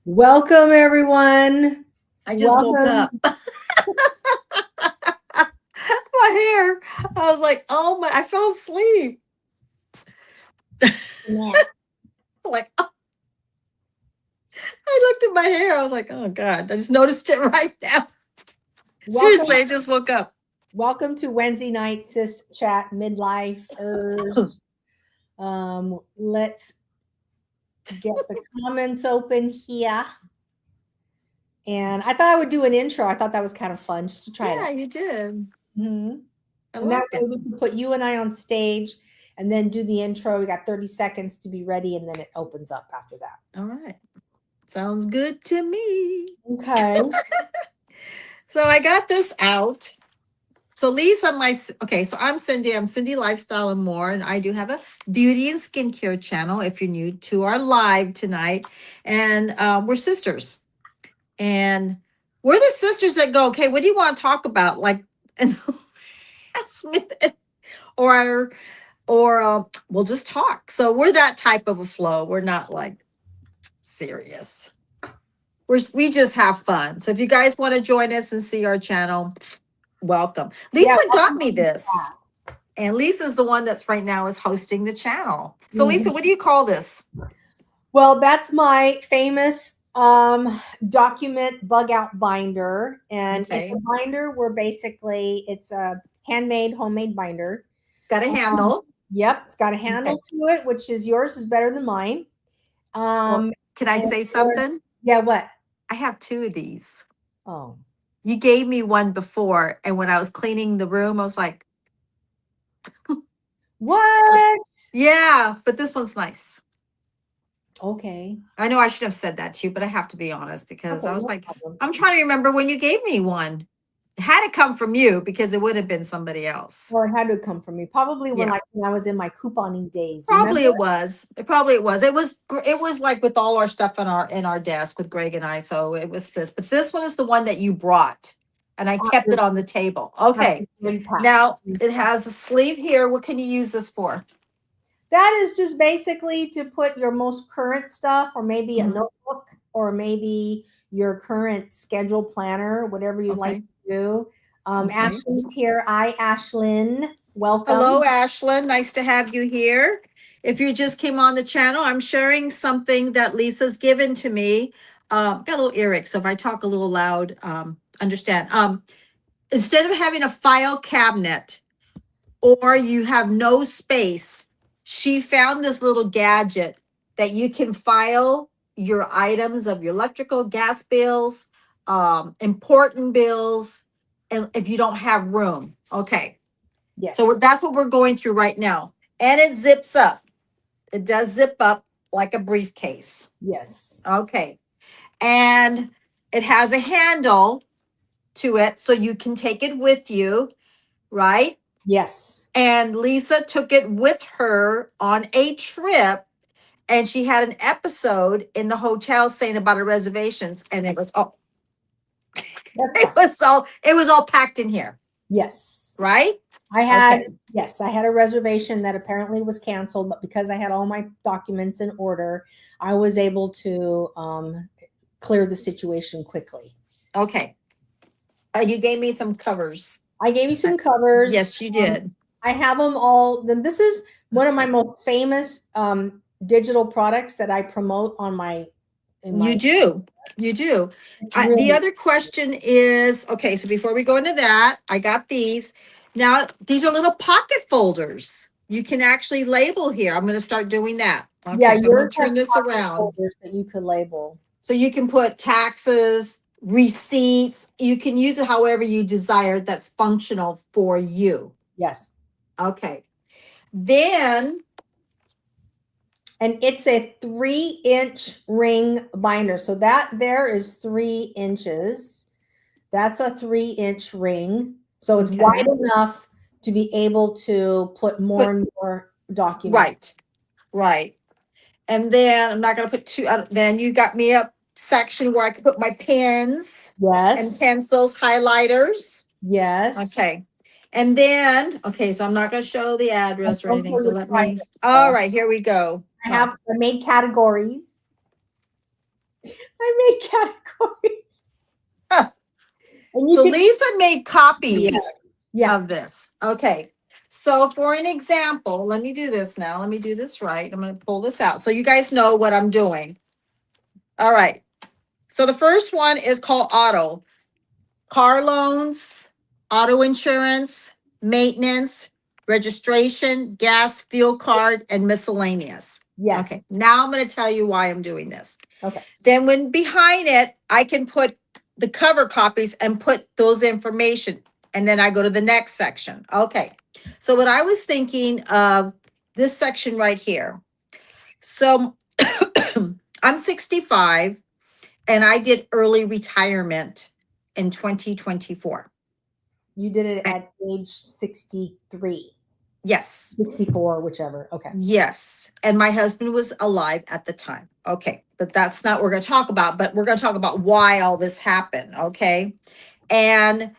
Welcome, everyone. I just woke Welcome. up. My hair. I was like, oh my, I fell asleep. Yeah. Like, I looked at my hair. I was like, oh God, I just noticed it right now. Welcome. Seriously, I just woke up. Welcome to Wednesday night sis chat midlifers. Let's get the comments open here. And I thought I would do an intro. I thought that was kind of fun just to try it Yeah, out. you did. Mhm. I And that loved way it. we can put you and I on stage and then do the intro. We got 30 seconds to be ready, and then it opens up after that. All right. Sounds good to me. Okay. So I got this out. So Lisa, so I'm Cindy. I'm Cindy Lifestyle and More, and I do have a beauty and skincare channel. If you're new to our live tonight, and we're sisters, and we're the sisters that go, okay, what do you want to talk about? Like, in the last minute, or we'll just talk. So we're that type of a flow. We're not like serious. We just have fun. So if you guys want to join us and see our channel, welcome. Yeah. Lisa got me this. And Lisa's the one that's right now is hosting the channel. So Lisa, what do you call this? Well, that's my famous document bug out binder. And Okay. it's a binder where basically it's a handmade, homemade binder. It's got a Um, handle. yep, it's got a handle Okay. to it, which is yours is better than mine. Well, can I And say something? yeah, what? I have two of these. Oh, You gave me one before, and when I was cleaning the room, I was like, what? yeah, but this one's nice. Okay. I know I should have said that to you, but I have to be honest because Okay, I was no like, problem. I'm trying to remember when you gave me one. It had to come from you because it would have been somebody else. Or it had to come from me. Probably when Yeah. when I was in my couponing days. Probably Remember? it was. It probably it was. It was like with all our stuff in our desk with Greg and I. So it was this, but this one is the one that you brought, and I kept it on the table. Okay. Now it has a sleeve here. What can you use this for? That is just basically to put your most current stuff, or maybe a Mhm. notebook, or maybe your current schedule planner, whatever you'd like Okay. to do. Okay. Ashlyn's here. Hi, Ashlyn. Hello, Welcome. Ashlyn. Nice to have you here. If you just came on the channel, I'm sharing something that Lisa's given to me. Got a little earache, so if I talk a little loud, understand. Instead of having a file cabinet or you have no space, she found this little gadget that you can file your items of your electrical, gas bills, important bills, and if you don't have room. Okay. Yes. So that's what we're going through right now. And it zips up. It does zip up like a briefcase. Yes. Okay. And it has a handle to it so you can take it with you, right? Yes. And Lisa took it with her on a trip, and she had an episode in the hotel saying about her reservations, and it was all it was all packed in here, Yes. right? I had, Okay. yes, I had a reservation that apparently was canceled, but because I had all my documents in order, I was able to clear the situation quickly. Okay. You gave me some covers. I gave you some covers. Yes, you did. I have them all. Then this is one of my most famous digital products that I promote on my. You do. You do. The Really, other question is, okay, so before we go into that, I got these. Now, these are little pocket folders. You can actually label here. I'm going to start doing that. Okay, yeah, so I'm going yours to has turn this pocket around. folders that you could label. So you can put taxes, receipts. You can use it however you desire that's functional for you. Yes. Okay. Then And it's a 3-inch ring binder. So that there is 3 inches. That's a 3-inch ring. So it's Okay. wide enough to be able to put more and more documents. Right. And then I'm not going to put two. Then you got me a section where I can put my pens and Yes. pencils, highlighters. Yes. Okay. And then, okay, so I'm not going to show the address or Don't anything. put So the let private me, all stuff. right, here we go. I made categories. I made categories. Huh. And you So can, Lisa made copies yeah. of this. Okay. So for an example, let me do this now. Let me do this right. I'm going to pull this out so you guys know what I'm doing. All right. So the first one is called auto. Car loans, auto insurance, maintenance, registration, gas, fuel card, and miscellaneous. Yes. Okay. Now I'm going to tell you why I'm doing this. Okay. Then when behind it, I can put the cover copies and put those information. And then I go to the next section. Okay. So what I was thinking of this section right here. So I'm 65 and I did early retirement in 2024. You did it at age 63, Yes. 64, whichever. Okay. Yes. And my husband was alive at the time. Okay. But that's not what we're going to talk about, but we're going to talk about why all this happened. Okay. And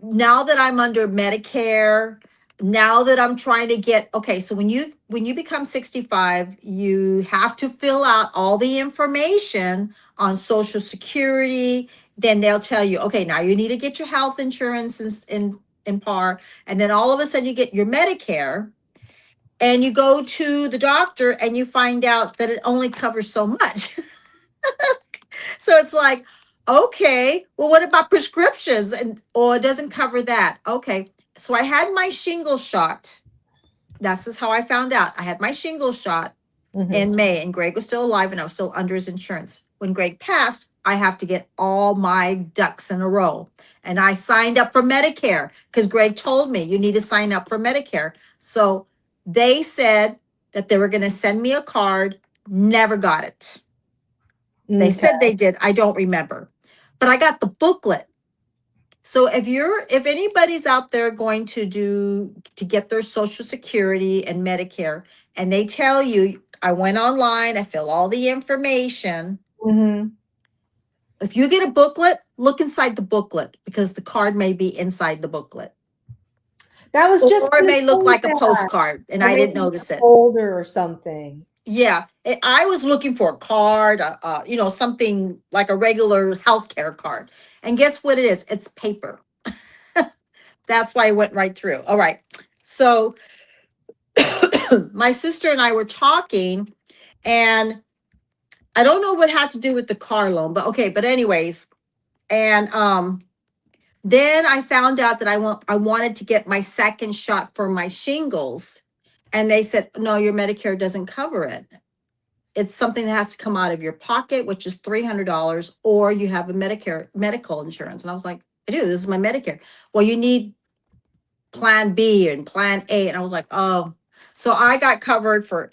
now that I'm under Medicare, now that I'm trying to get, okay, so when you become 65, you have to fill out all the information on Social Security. Then they'll tell you, okay, now you need to get your health insurance in par. And then all of a sudden you get your Medicare. And you go to the doctor and you find out that it only covers so much. So it's like, okay, well, what about prescriptions? And or it doesn't cover that. Okay. So I had my shingle shot. This is how I found out. I had my shingle shot in May, and Greg was still alive and I was still under his insurance. When Greg passed, I have to get all my ducks in a row. And I signed up for Medicare because Greg told me you need to sign up for Medicare. So they said that they were going to send me a card, never got it. They said they did. I don't remember. But I got the booklet. So if anybody's out there going to get their Social Security and Medicare, and they tell you, I went online, I fill all the information. If you get a booklet, look inside the booklet because the card may be inside the booklet. That was just, or it may look like a postcard, and I didn't notice it. Folder or something. Yeah, I was looking for a card, something like a regular healthcare card. And guess what it is? It's paper. That's why I went right through. All right. So my sister and I were talking, and I don't know what had to do with the car loan, but okay. But anyways, and then I found out that I wanted to get my second shot for my shingles, and they said, no, your Medicare doesn't cover it. It's something that has to come out of your pocket, which is $300, or you have a Medicare medical insurance. And I was like, I do. This is my Medicare. Well, you need Plan B and Plan A. And I was like, oh. So I got covered for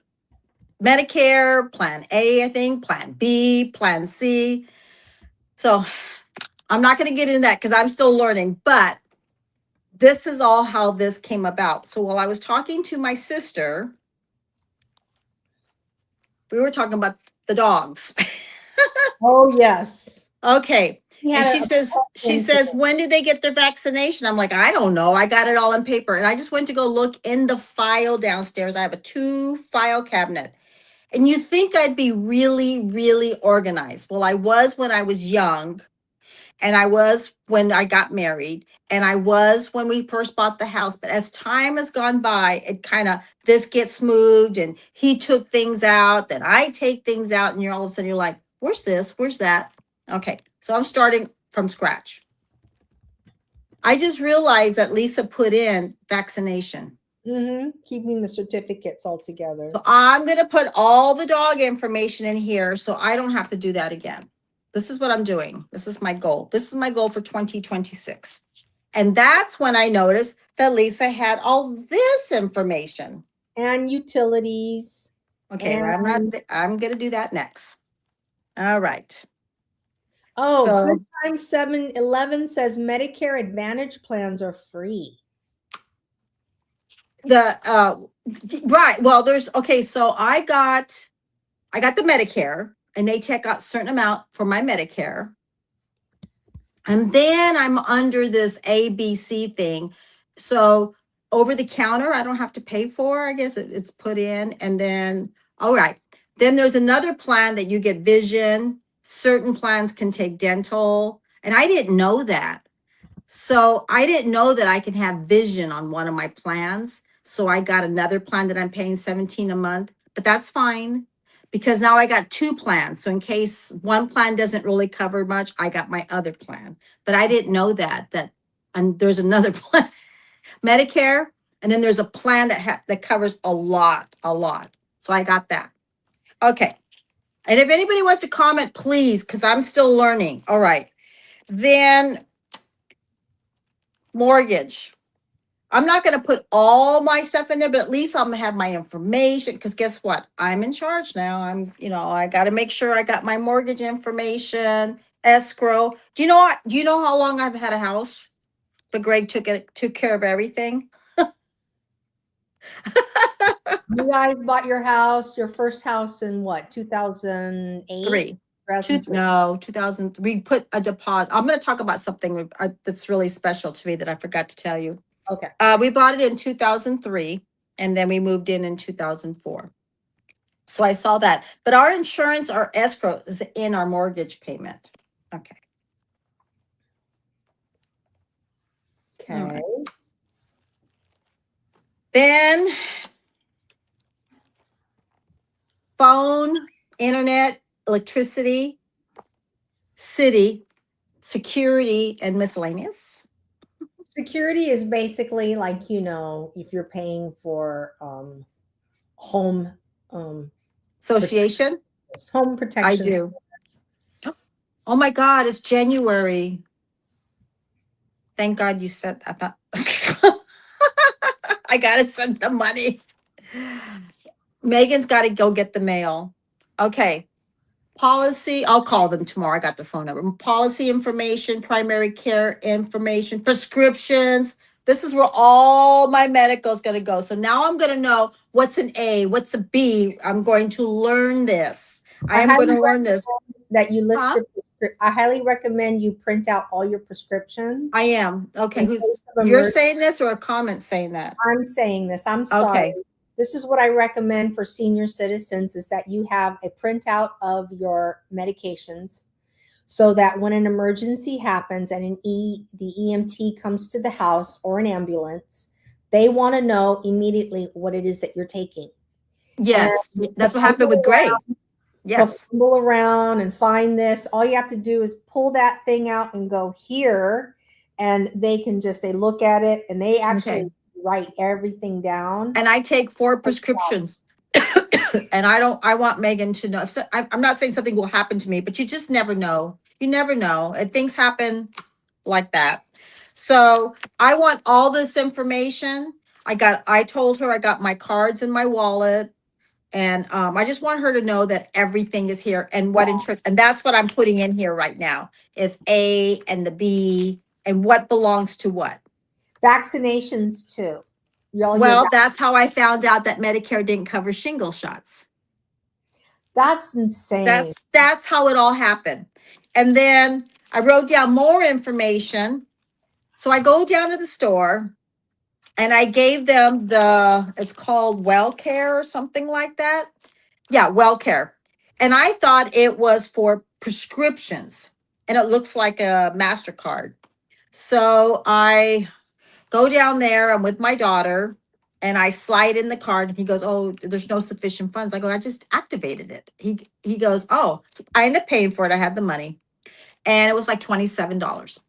Medicare, Plan A, I think, Plan B, Plan C. So I'm not going to get into that because I'm still learning. But this is all how this came about. So while I was talking to my sister, we were talking about the dogs. Oh, yes. Okay. Yeah, And she says, when do they get their vaccination? I'm like, I don't know. I got it all on paper. And I just went to go look in the file downstairs. I have a 2-file cabinet. And you think I'd be really, really organized. Well, I was when I was young. And I was when I got married. And I was when we first bought the house. But as time has gone by, it kind of, this gets moved and he took things out. Then I take things out. And you're all of a sudden, you're like, where's this? Where's that? Okay. So I'm starting from scratch. I just realized that Lisa put in vaccination. Keeping the certificates all together. So I'm going to put all the dog information in here so I don't have to do that again. This is what I'm doing. This is my goal. This is my goal for 2026. And that's when I noticed that Lisa had all this information. And utilities. Okay, I'm going to do that next. All right. Oh, So, Good Time 711 says Medicare Advantage plans are free. Right. Well, so I got the Medicare, and they take out a certain amount for my Medicare. And then I'm under this ABC thing. So over the counter, I don't have to pay for, I guess it's put in. And then, all right. Then there's another plan that you get vision certain plans can take dental, and I didn't know that. So I didn't know that I can have vision on one of my plans. So I got another plan that I'm paying 17 a month, but that's fine because now I got two plans. So in case one plan doesn't really cover much, I got my other plan. But I didn't know that and there's another plan, Medicare, and then there's a plan that covers a lot. So I got that. Okay. And if anybody wants to comment, please, because I'm still learning. All right. Then mortgage. I'm not going to put all my stuff in there, but at least I'm going to have my information. Because guess what? I'm in charge now. I got to make sure I got my mortgage information, escrow. Do you know how long I've had a house? But Greg took care of everything. You guys bought your first house in what, 2008? 2003. No, 2000. We put a deposit. I'm going to talk about something that's really special to me that I forgot to tell you. Okay. We bought it in 2003, and then we moved in 2004. So I saw that. But our insurance, our escrow is in our mortgage payment. Okay. Okay. All right. Then phone, internet, electricity, city, security, and miscellaneous. Security is basically like, if you're paying for home Association. home protection. I do. Oh my God, it's January. Thank God you said I thought I gotta send the money. Megan's got to go get the mail. Okay. Policy, I'll call them tomorrow. I got the phone number. Policy information, primary care information, prescriptions. This is where all my medical is going to go. So now I'm going to know what's an A, what's a B. I'm going to learn this. I am going to learn this. That you list I highly recommend you print out all your prescriptions. I am. Okay. You're saying this or a comment saying that? I'm saying this. I'm sorry. Okay. This is what I recommend for senior citizens is that you have a printout of your medications so that when an emergency happens and the EMT comes to the house or an ambulance, they want to know immediately what it is that you're taking. Yes, that's what happened with Greg. Yes. Fumble around and find this. All you have to do is pull that thing out and go here, and they look at it and they actually write everything down. And I take 4 prescriptions. And I want Megan to know. I'm not saying something will happen to me, but you just never know. You never know. And things happen like that. So I want all this information. I told her I got my cards in my wallet. And I just want her to know that everything is here and what interest. And that's what I'm putting in here right now is A and the B and what belongs to what. Vaccinations too. Well, that's how I found out that Medicare didn't cover shingle shots. That's insane. That's how it all happened. And then I wrote down more information. So I go down to the store and I gave them it's called WellCare or something like that. Yeah, WellCare. And I thought it was for prescriptions and it looks like a MasterCard. So I go down there, I'm with my daughter, and I slide in the card, and he goes, "Oh, there's no sufficient funds." I go, "I just activated it." He goes, "Oh," so I ended up paying for it. I had the money, and it was like $27.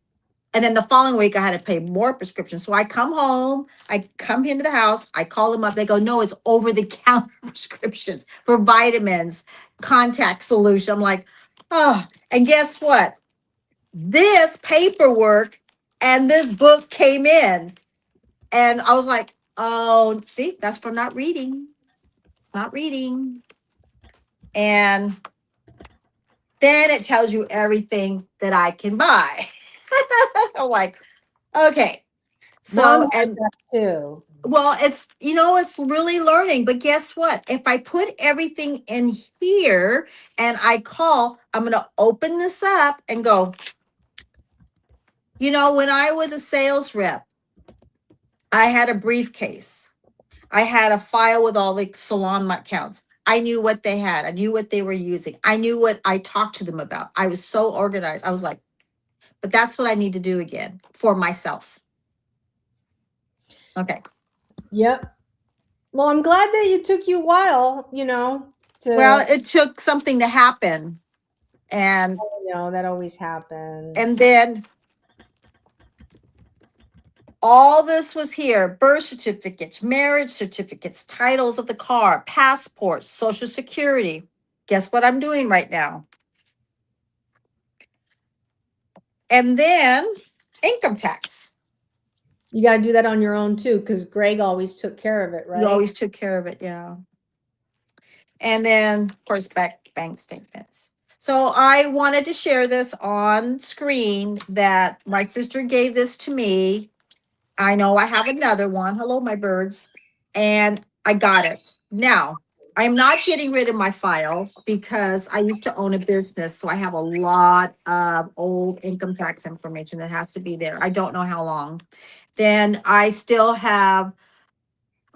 And then the following week, I had to pay more prescriptions. So I come home, I come into the house, I call them up. They go, "No, it's over the counter prescriptions for vitamins, contact solution." I'm like, "Oh," and guess what? This paperwork and this book came in, and I was like, "Oh, see, that's for not reading. And then it tells you everything that I can buy." I'm like, okay. So, and too. Well, it's really learning, but guess what? If I put everything in here and I call, I'm going to open this up and go, when I was a sales rep, I had a briefcase. I had a file with all the salon accounts. I knew what they had. I knew what they were using. I knew what I talked to them about. I was so organized. I was like, but that's what I need to do again for myself. Okay. Yep. Well, I'm glad that it took you a while, to. Well, it took something to happen. And that always happens. and then all this was here: birth certificates, marriage certificates, titles of the car, passports, social security. Guess what I'm doing right now? And then income tax. You got to do that on your own too, because Greg always took care of it, right? You always took care of it, yeah. And then, of course, bank statements. So I wanted to share this on screen that my sister gave this to me. I know I have another one. Hello, my birds. And I got it. Now, I'm not getting rid of my file because I used to own a business. So I have a lot of old income tax information that has to be there. I don't know how long. Then I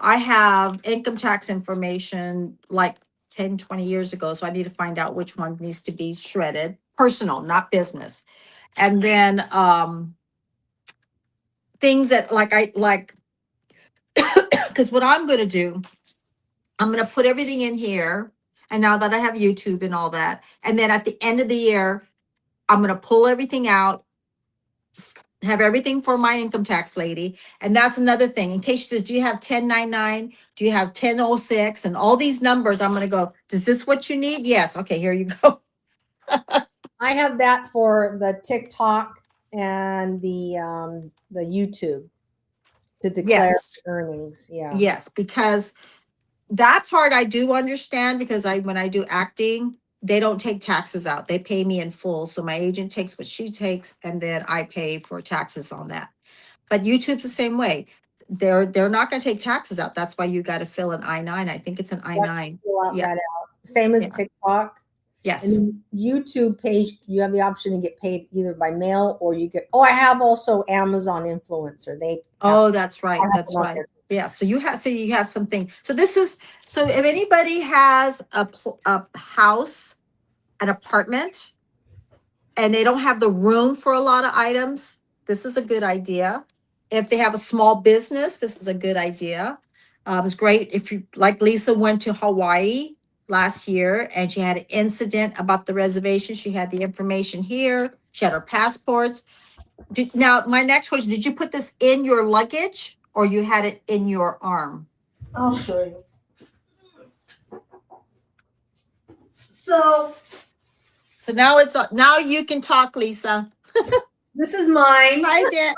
have income tax information like 10, 20 years ago. So I need to find out which one needs to be shredded. Personal, not business. And then things that because what I'm going to do, I'm going to put everything in here. And now that I have YouTube and all that, and then at the end of the year, I'm going to pull everything out, have everything for my income tax lady. And that's another thing. In case she says, do you have 1099? Do you have 1006? And all these numbers, I'm going to go, is this what you need? Yes. Okay, here you go. I have that for the TikTok and the YouTube to declare Yes. earnings. Yeah. Yes, because that part I do understand, because when I do acting, they don't take taxes out. They pay me in full. So my agent takes what she takes, and then I pay for taxes on that. But YouTube's the same way. They're not going to take taxes out. That's why you got to fill an I-9. I think it's an I-9. Fill out Yeah. that out. Same as Yeah. TikTok. Yes. And YouTube page, you have the option to get paid either by mail or you get. Oh, I have also Amazon Influencer. That's right. That's right. Yeah. So you have something. So if anybody has a house, an apartment, and they don't have the room for a lot of items, this is a good idea. If they have a small business, this is a good idea. It's great if you, like Lisa went to Hawaii last year and she had an incident about the reservation. She had the information here. She had her passports. Now, my next question, did you put this in your luggage or you had it in your arm? I'll show you. So now you can talk, Lisa. This is mine. Hi, Dan.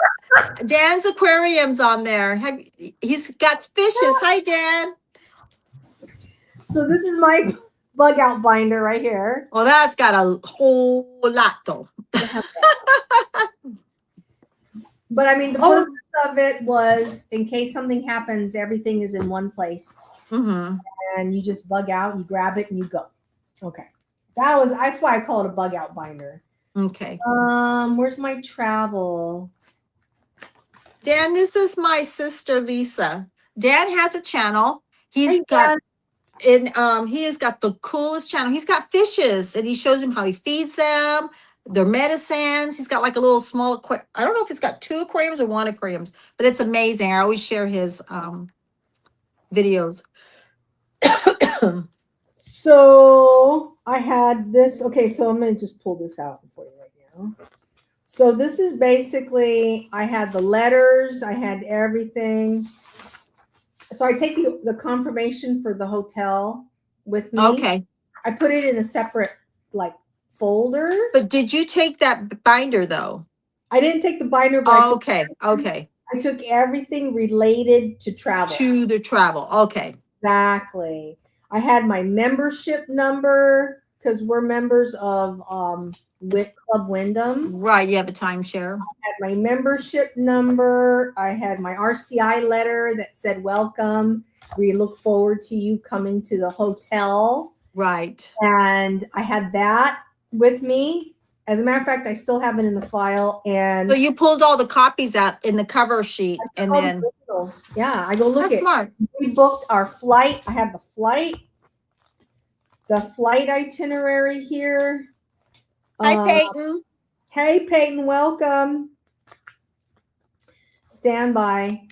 Dan's aquarium's on there. He's got fishes. Hi, Dan. So this is my bug out binder right here. Well, that's got a whole lot though. But I mean, the purpose of it was in case something happens, everything is in one place. Mm-hmm. And you just bug out, you grab it, and you go. Okay. That's why I call it a bug out binder. Okay. Where's my travel? Dan, this is my sister Lisa. Dan has a channel. He has got the coolest channel. He's got fishes and he shows them how he feeds them, their medicines. He's got like a little small I don't know if he's got 2 aquariums or 1 aquariums, but it's amazing. I always share his videos. So I had this. Okay, so I'm going to just pull this out for you right now. So this is basically, I had the letters, I had everything. So I take the confirmation for the hotel with me. Okay. I put it in a separate folder. But did you take that binder though? I didn't take the binder, but okay. I took everything related to travel. To the travel. Okay. Exactly. I had my membership number because we're members of Club Wyndham. Right. You have a timeshare. I had my membership number. I had my RCI letter that said, welcome. We look forward to you coming to the hotel. Right. And I had that with me. As a matter of fact, I still have it in the file. And so you pulled all the copies out in the cover sheet and then. Yeah, I go look That's smart. We booked our flight. I have the flight. the flight itinerary here. Hi, Peyton. Hey, Peyton, welcome. Stand by.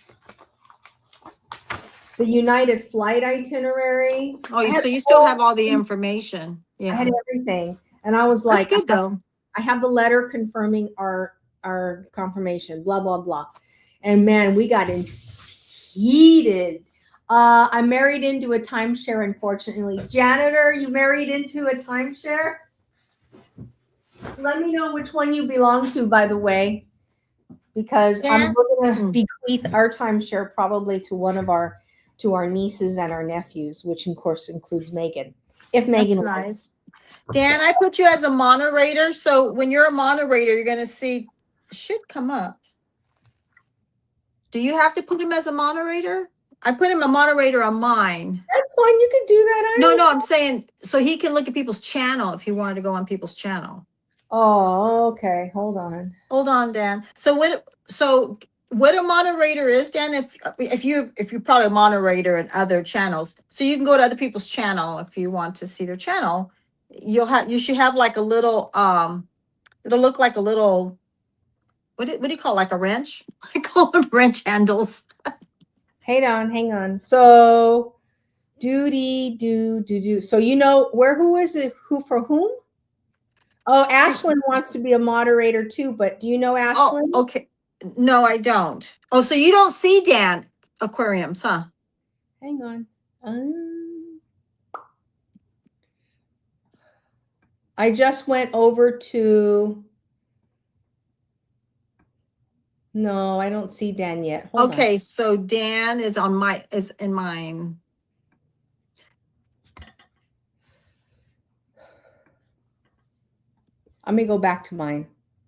The United flight itinerary. Oh, so you still have all the information. I Yeah. had everything. And I was like, That's good though. I have the letter confirming our confirmation, blah, blah, blah. And man, we got heated. I married into a timeshare, unfortunately. Janitor, you married into a timeshare? Let me know which one you belong to, by the way, because I'm going to bequeath our timeshare probably to one of our nieces and our nephews, which of course includes Megan. If Megan, that's nice. Dan, I put you as a moderator, so when you're a moderator, you're going to see should come up. Do you have to put him as a moderator? I put him a moderator on mine. That's fine. You can do that. No, I'm saying so he can look at people's channel if he wanted to go on people's channel. Oh, okay. Hold on, Dan. So what a moderator is, Dan, if you're probably a moderator in other channels, so you can go to other people's channel if you want to see their channel. You should have like a little it'll look like a little what do you call it, like a wrench? I call them wrench handles. Hang on. So do. So who is it? Who for whom? Oh, Ashlyn wants to be a moderator too, but do you know Ashlyn? Oh, okay. No, I don't. Oh, so you don't see Dan aquariums, huh? Hang on. I just went over to. No, I don't see Dan yet. Hold on. So Dan is in mine. Let me go back to mine.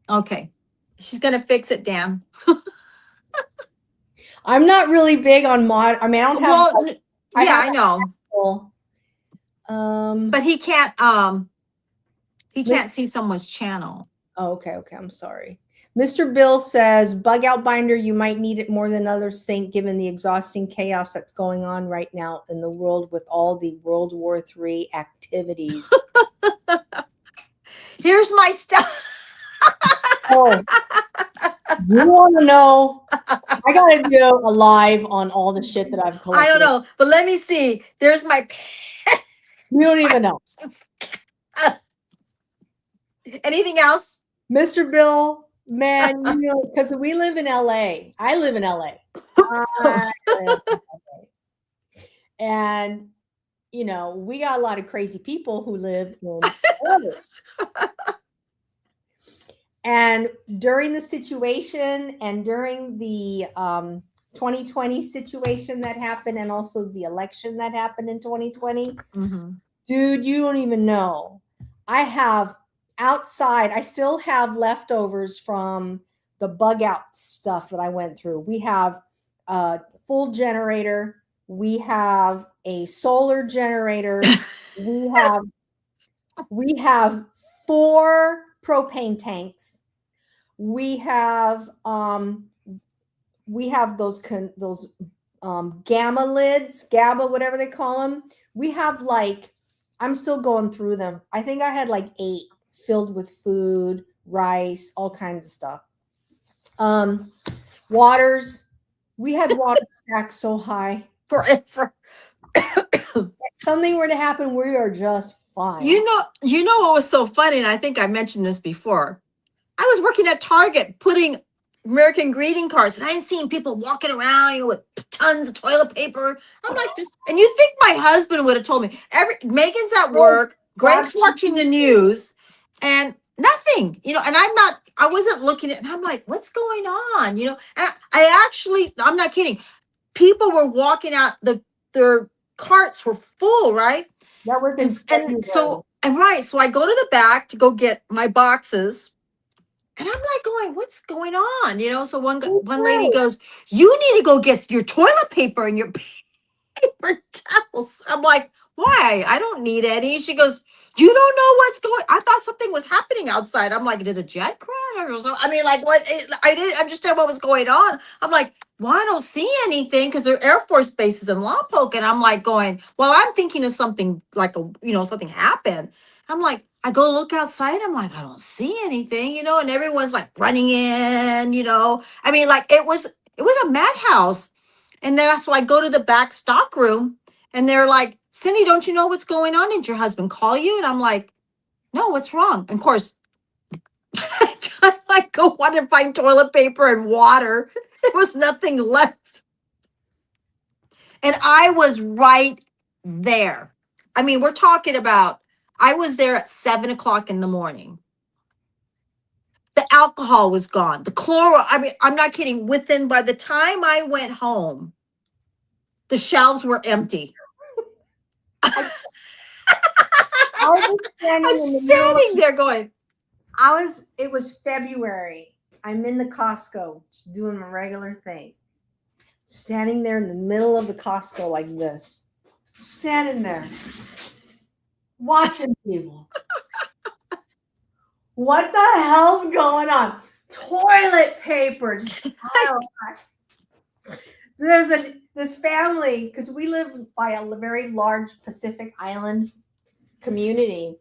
Okay. She's gonna fix it, Dan. I'm not really big on mod. I mean, I don't have. Well, I know. But he can't see someone's channel. Oh, okay. I'm sorry. Mr. Bill says, bug out binder, you might need it more than others think, given the exhausting chaos that's going on right now in the world with all the World War III activities. Here's my stuff. Oh, you want to know? I got to do a live on all the shit that I've collected. I don't know, but let me see. There's my. You don't even know. Anything else? Mr. Bill, man, because we live in LA. I live in LA. And, we got a lot of crazy people who live in LA. And during the situation and during the 2020 situation that happened and also the election that happened in 2020, dude, you don't even know. I have outside, I still have leftovers from the bug out stuff that I went through. We have a full generator. We have a solar generator. we have 4 propane tanks. We have those gamma lids, GABA, whatever they call them. We have I'm still going through them. I think I had 8 filled with food, rice, all kinds of stuff. Waters. We had water stacks so high. Forever. If something were to happen, we are just fine. You know what was so funny, and I think I mentioned this before. I was working at Target putting American greeting cards, and I had seen people walking around, with tons of toilet paper. I'm like, and you think my husband would have told me? Megan's at work, Greg's watching the news, and nothing, and I wasn't looking at, and I'm like, what's going on, and I actually, I'm not kidding. People were walking out, their carts were full, right? That was so I go to the back to go get my boxes. And I'm like going, what's going on? So one lady goes, you need to go get your toilet paper and your paper towels. I'm like, why? I don't need any. She goes, you don't know what's going. I thought something was happening outside. I'm like, did a jet crash or something? I mean, what? I didn't understand what was going on. I'm like, well, I don't see anything because there are Air Force bases in Lompoc. And I'm like going, well, I'm thinking of something like something happened. I'm like, I go look outside. I'm like, I don't see anything, and everyone's like running in. I mean, like it was a madhouse. And then so I go to the back stock room and they're like, Cindy, don't you know what's going on? Did your husband call you? And I'm like, no, what's wrong? And of course, I go want to find toilet paper and water. There was nothing left. And I was right there. I mean, we're talking about, I was there at 7 o'clock in the morning. The alcohol was gone. The Clorox, I mean, I'm not kidding. By the time I went home, the shelves were empty. I was I'm sitting there going, it was February. I'm in the Costco just doing my regular thing. Standing there in the middle of the Costco like this. Standing there. Watching people. What the hell's going on? Toilet paper. Just there's this family, because we live by a very large Pacific Island community,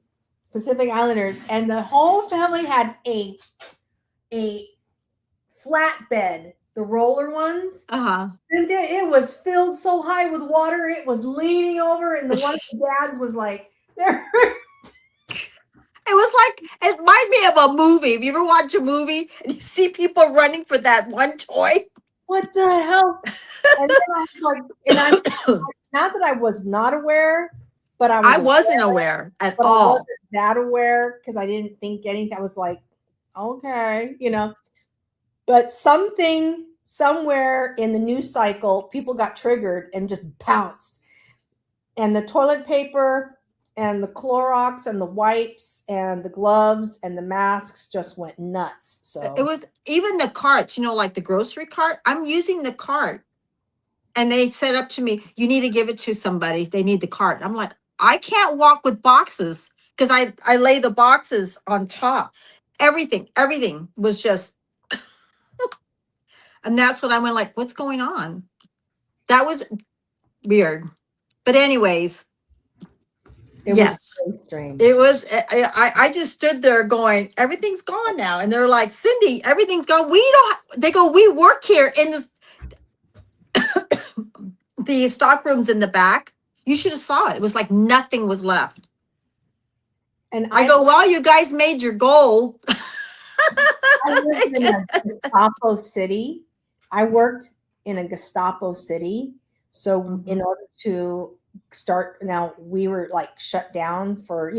Pacific Islanders, and the whole family had a flatbed, the roller ones. And it was filled so high with water, it was leaning over, and one of the dads was like, there. It was like, it reminded me of a movie. Have you ever watched a movie and you see people running for that one toy? What the hell? And then I was like, not that I was not aware, but I wasn't aware at all. I wasn't that aware because I didn't think anything. I was like, okay, But something somewhere in the news cycle, people got triggered and just pounced. And the toilet paper and the Clorox and the wipes and the gloves and the masks just went nuts. So it was even the carts, like the grocery cart. I'm using the cart. And they said up to me, you need to give it to somebody. They need the cart. I'm like, I can't walk with boxes because I lay the boxes on top. Everything was just, and that's what I went like, what's going on? That was weird. But anyways, it was very strange. It was, I just stood there going, everything's gone now. And they're like, Cindy, everything's gone. They go, we work here in this, the stock rooms in the back. You should have saw it. It was like nothing was left. And I go, well, you guys made your goal. I lived in a Gestapo city. I worked in a Gestapo city. So in order to start, now we were like shut down for,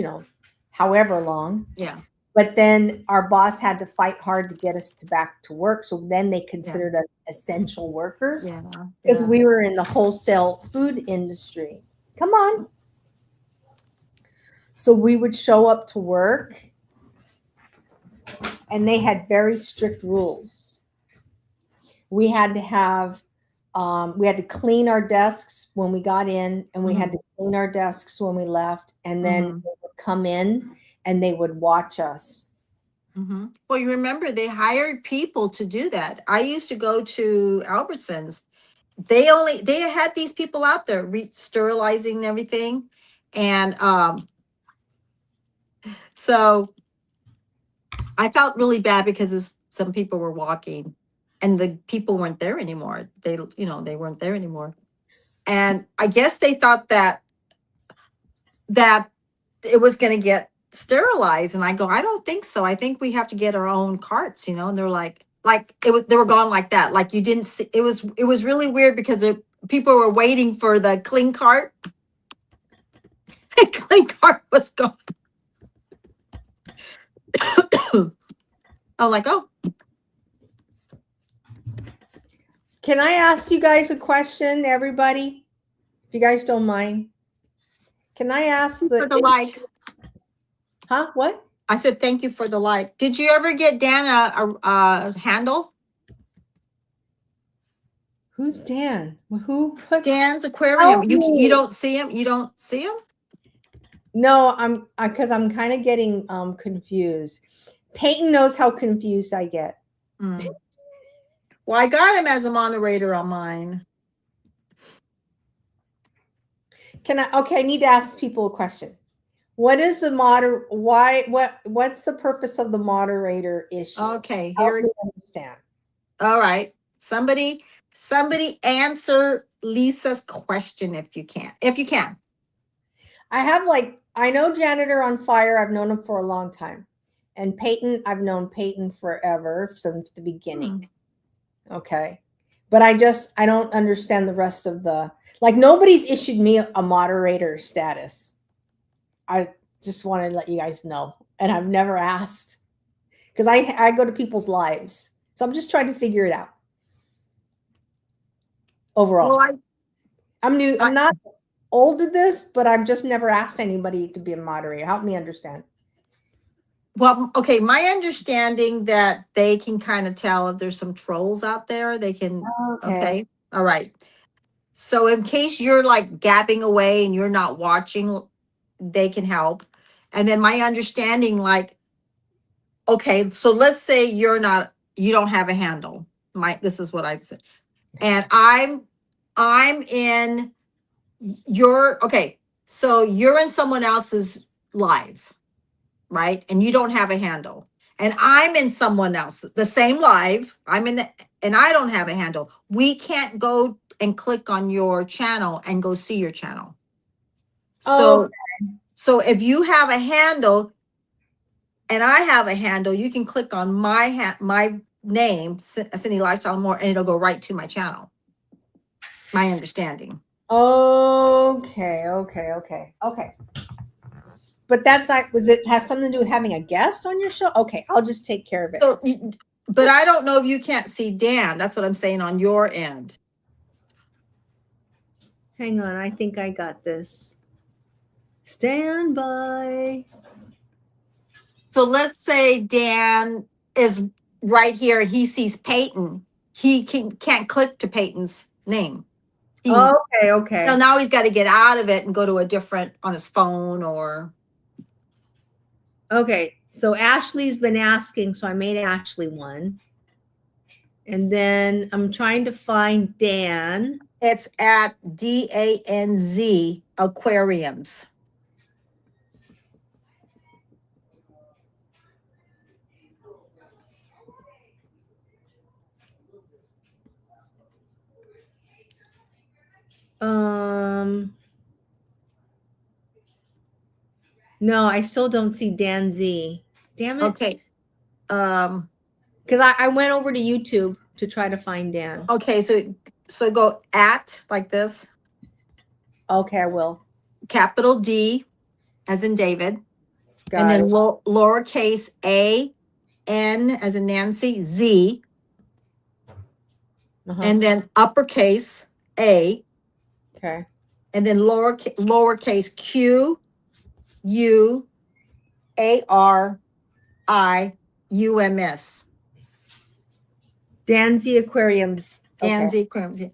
however long. Yeah. But then our boss had to fight hard to get us back to work. So then they considered us essential workers because we were in the wholesale food industry. Come on. So we would show up to work and they had very strict rules. We had to clean our desks when we got in, and we had to clean our desks when we left. And then they would come in and they would watch us. Well, you remember they hired people to do that. I used to go to Albertsons. They had these people out there sterilizing everything. And so I felt really bad because some people were walking and the people weren't there anymore. They weren't there anymore. And I guess they thought that it was going to get sterilized. And I go, I don't think so. I think we have to get our own carts, and they're like they were gone like that. Like you didn't see, it was really weird because people were waiting for the clean cart. The clean cart was gone. I'm like, oh. Can I ask you guys a question, everybody? If you guys don't mind. Can I ask for the like? Huh? What? I said thank you for the like. Did you ever get Dan a handle? Who's Dan? Who? Dan's aquarium. You don't see him? You don't see him? No, because I'm kind of getting confused. Peyton knows how confused I get. Well, I got him as a moderator on mine. I need to ask people a question. What is the what's the purpose of the moderator issue? Okay, Help here. me understand. All right. Somebody answer Lisa's question if you can. If you can. I know Janitor on Fire. I've known him for a long time. And Peyton, I've known Peyton forever, since the beginning. Okay. But I don't understand the rest of nobody's issued me a moderator status. I just want to let you guys know. And I've never asked, because I go to people's lives. So I'm just trying to figure it out. Overall. Well, I'm new. I'm not old at this, but I've just never asked anybody to be a moderator. Help me understand. Well, okay, my understanding that they can kind of tell if there's some trolls out there, they can, okay, all right. So in case you're like gapping away and you're not watching, they can help. And then my understanding, like, okay, so let's say you don't have a handle. This is what I'd say. And I'm in okay, so you're in someone else's live, right? And you don't have a handle. And I'm in someone else, the same live. And I don't have a handle. We can't go and click on your channel and go see your channel. So if you have a handle and I have a handle, you can click on my name, Cindy Lifestyle More, and it'll go right to my channel. My understanding. Okay. But that's has something to do with having a guest on your show? Okay, I'll just take care of it. So, but I don't know if you can't see Dan. That's what I'm saying on your end. Hang on, I think I got this. Stand by. So let's say Dan is right here and he sees Peyton. He can't click to Peyton's name. Okay. So now he's got to get out of it and go to a different on his phone or. Okay, so Ashley's been asking, so I made Ashley one. And then I'm trying to find Dan. It's at DANZ Aquariums. No, I still don't see Dan Z. Damn it. Okay. Because I went over to YouTube to try to find Dan. Okay, so go at like this. Okay, I will. Capital D as in David. Got and then it. Lowercase a N as in Nancy Z. And then uppercase A. Okay. And then lowercase Q U A R I U M S. Danzy Aquariums. Danzy Aquariums. Yeah.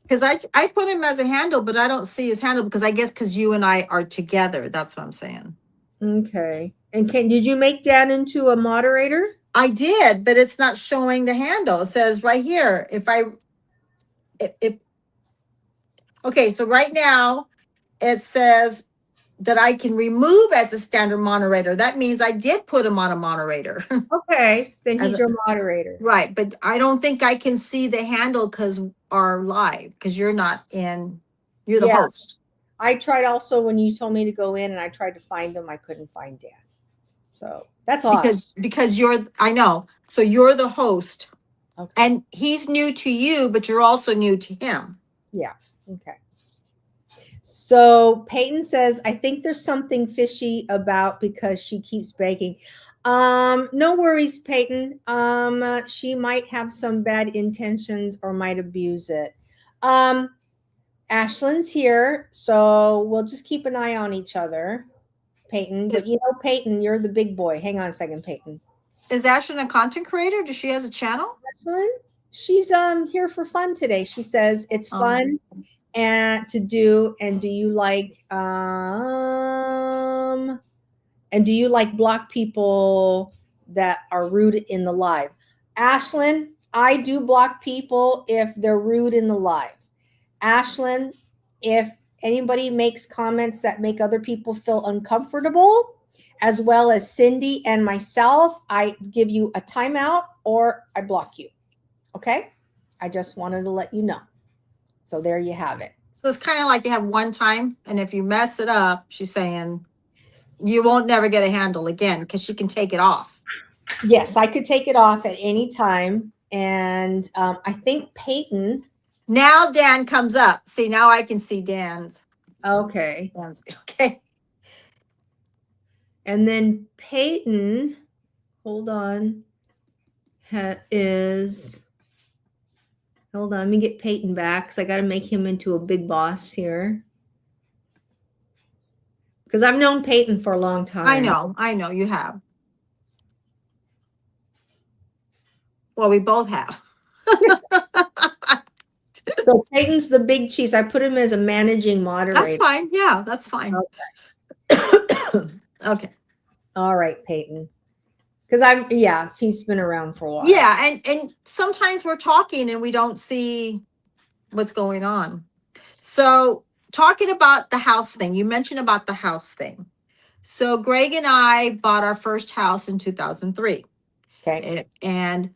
Because I put him as a handle, but I don't see his handle because I guess because you and I are together. That's what I'm saying. Okay. And did you make Dan into a moderator? I did, but it's not showing the handle. It says right here, okay, so right now it says that I can remove as a standard moderator. That means I did put him on a moderator. Okay, then he's your moderator. Right, but I don't think I can see the handle because our live, because you're not in, you're the host. I tried also when you told me to go in and I tried to find him, I couldn't find Dan. So that's all. Because I know. So you're the host. Okay. And he's new to you, but you're also new to him. Yeah. Okay. So Peyton says, I think there's something fishy about because she keeps begging. No worries, Peyton. She might have some bad intentions or might abuse it. Ashlyn's here, so we'll just keep an eye on each other, Peyton. But you know, Peyton, you're the big boy. Hang on a second, Peyton. Is Ashlyn a content creator? Does she has a channel? Ashlyn, she's here for fun today. She says it's fun and to do. And do you like And do you like block people that are rude in the live? Ashlyn, I do block people if they're rude in the live. Ashlyn, if anybody makes comments that make other people feel uncomfortable, as well as Cindy and myself, I give you a timeout or I block you. Okay? I just wanted to let you know. So there you have it. So it's kind of like you have one time, and if you mess it up, she's saying you won't never get a handle again because she can take it off. Yes, I could take it off at any time. And I think Peyton. Now Dan comes up. See, now I can see Dan's. Okay. Okay. And then Peyton, hold on, hold on, let me get Peyton back because I got to make him into a big boss here. Because I've known Peyton for a long time. I know you have. Well, we both have. So Peyton's the big cheese. I put him as a managing moderator. That's fine. Yeah, that's fine. Okay. Okay. All right, Peyton. Because he's been around for a while. Yeah, and sometimes we're talking and we don't see what's going on. So talking about the house thing, you mentioned about the house thing. So Greg and I bought our first house in 2003. Okay. And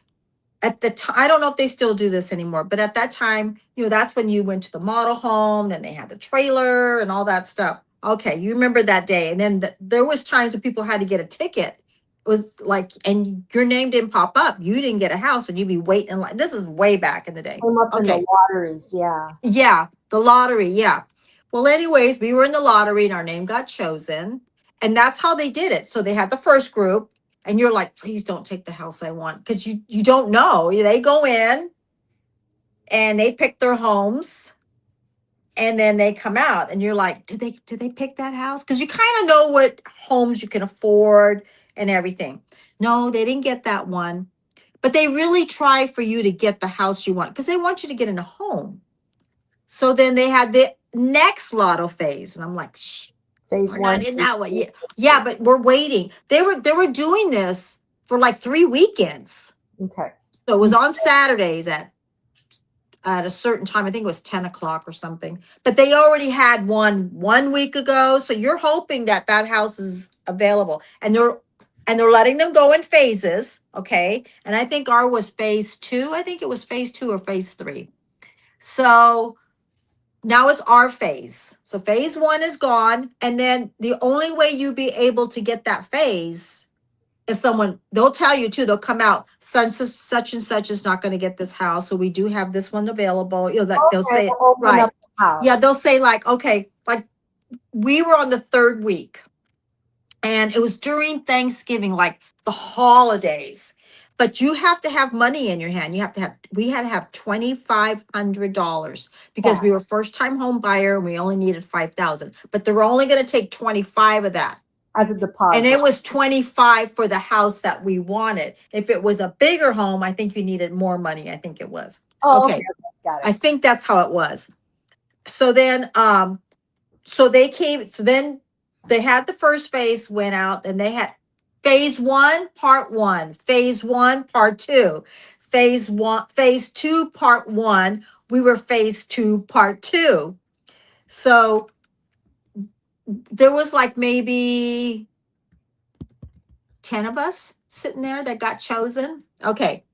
at the time, I don't know if they still do this anymore, but at that time, that's when you went to the model home, then they had the trailer and all that stuff. Okay, you remember that day. And then there was times when people had to get a ticket. It was like, and your name didn't pop up. You didn't get a house, and you'd be waiting. Like, this is way back in the day. Came up in the lotteries, yeah. Yeah, the lottery, yeah. Well, anyways, we were in the lottery and our name got chosen. And that's how they did it. So they had the first group. And you're like, please don't take the house I want. Because you don't know. They go in and they pick their homes. And then they come out. And you're like, did they pick that house? Because you kind of know what homes you can afford and everything. No, they didn't get that one. But they really try for you to get the house you want. Because they want you to get in a home. So then they had the next lotto phase. And I'm like, shh. Phase We're one. not in that way. Yeah, but we're waiting. They were doing this for like 3 weekends. Okay. So it was on Saturdays at a certain time. I think it was 10 o'clock or something. But they already had one week ago. So you're hoping that house is available, and they're letting them go in phases. Okay, and I think ours was phase 2. I think it was phase 2 or phase 3. So now it's our phase. So phase 1 is gone. And then the only way you be able to get that phase, if they'll tell you too, they'll come out, such and such is not going to get this house. So we do have this one available. They'll say, right. Yeah, they'll say like, okay, like we were on the 3rd week. And it was during Thanksgiving, like the holidays. But you have to have money in your hand. We had to have $2,500 because we were first time home buyer and we only needed 5,000. But they were only going to take 25 of that as a deposit. And it was 25 for the house that we wanted. If it was a bigger home, I think you needed more money. I think it was. Oh, okay. Got it. I think that's how it was. So then, so then they had the first phase went out, and they had phase 1, part 1, phase 1, part 2, phase 2, part 1. We were phase 2, part 2. So there was like maybe 10 of us sitting there that got chosen. Okay.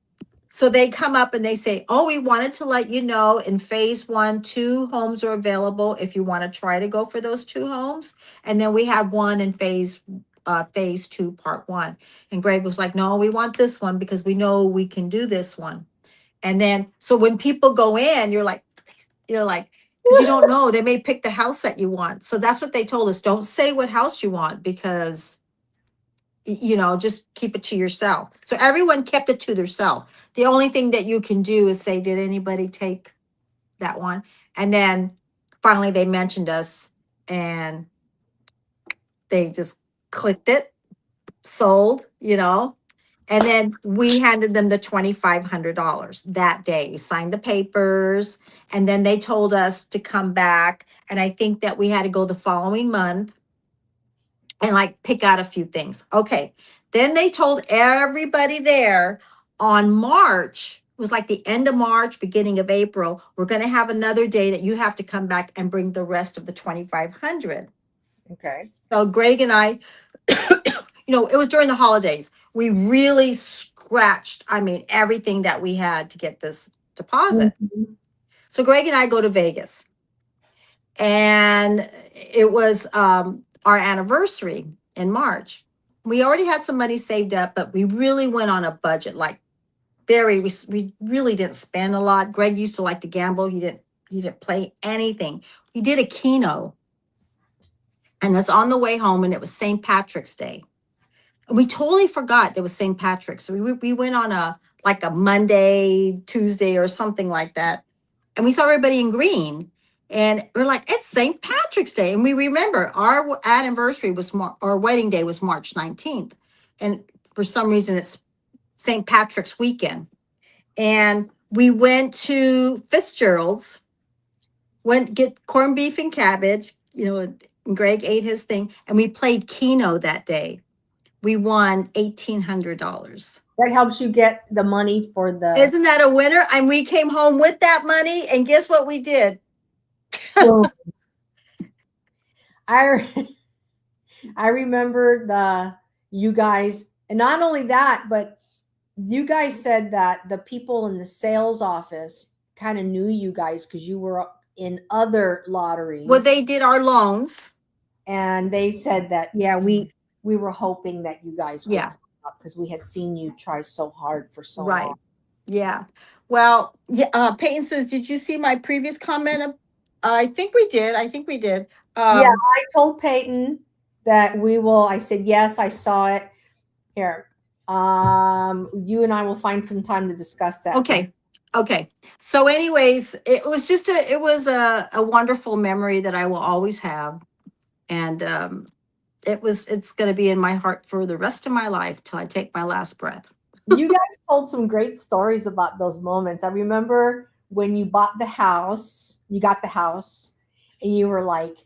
So they come up and they say, oh, we wanted to let you know in phase 1, 2 homes are available if you want to try to go for those 2 homes. And then we have one in phase 2, part 1. And Greg was like, no, we want this one because we know we can do this one. And then, so when people go in, you're like, because you don't know, they may pick the house that you want. So that's what they told us. Don't say what house you want because, just keep it to yourself. So everyone kept it to themselves. The only thing that you can do is say, did anybody take that one? And then finally they mentioned us and they just clicked it, sold, and then we handed them the $2,500 that day. We signed the papers, and then they told us to come back. And I think that we had to go the following month and like pick out a few things. Okay. Then they told everybody there on March, it was like the end of March, beginning of April, we're going to have another day that you have to come back and bring the rest of the 2,500. Okay. So Greg and I, it was during the holidays. We really scratched, I mean, everything that we had to get this deposit. Mhm. So Greg and I go to Vegas, and it was our anniversary in March. We already had some money saved up, but we really went on a budget, like we really didn't spend a lot. Greg used to like to gamble. He didn't play anything. We did a Keno, and that's on the way home, and it was St. Patrick's Day. And we totally forgot there was St. Patrick's. So we went on a Monday, Tuesday, or something like that, and we saw everybody in green. And we're like, it's St. Patrick's Day. And we remember our anniversary was our wedding day was March 19th. And for some reason, it's St. Patrick's weekend. And we went to Fitzgerald's, went get corned beef and cabbage, and Greg ate his thing. And we played Keno that day. We won $1,800. That helps you get the money for the. Isn't that a winner? And we came home with that money. And guess what we did? I remember you guys, and not only that, but you guys said that the people in the sales office kind of knew you guys because you were in other lotteries. Well, they did our loans. And they said that, yeah, we were hoping that you guys would come up because we had seen you try so hard for so long. Yeah. Well, yeah. Peyton says, did you see my previous comment? I think we did. Yeah, I told Peyton that I said, yes, I saw it. Here. You and I will find some time to discuss that. Okay. So anyways, it was just a wonderful memory that I will always have. And it's going to be in my heart for the rest of my life till I take my last breath. You guys told some great stories about those moments. I remember when you got the house, and you were like,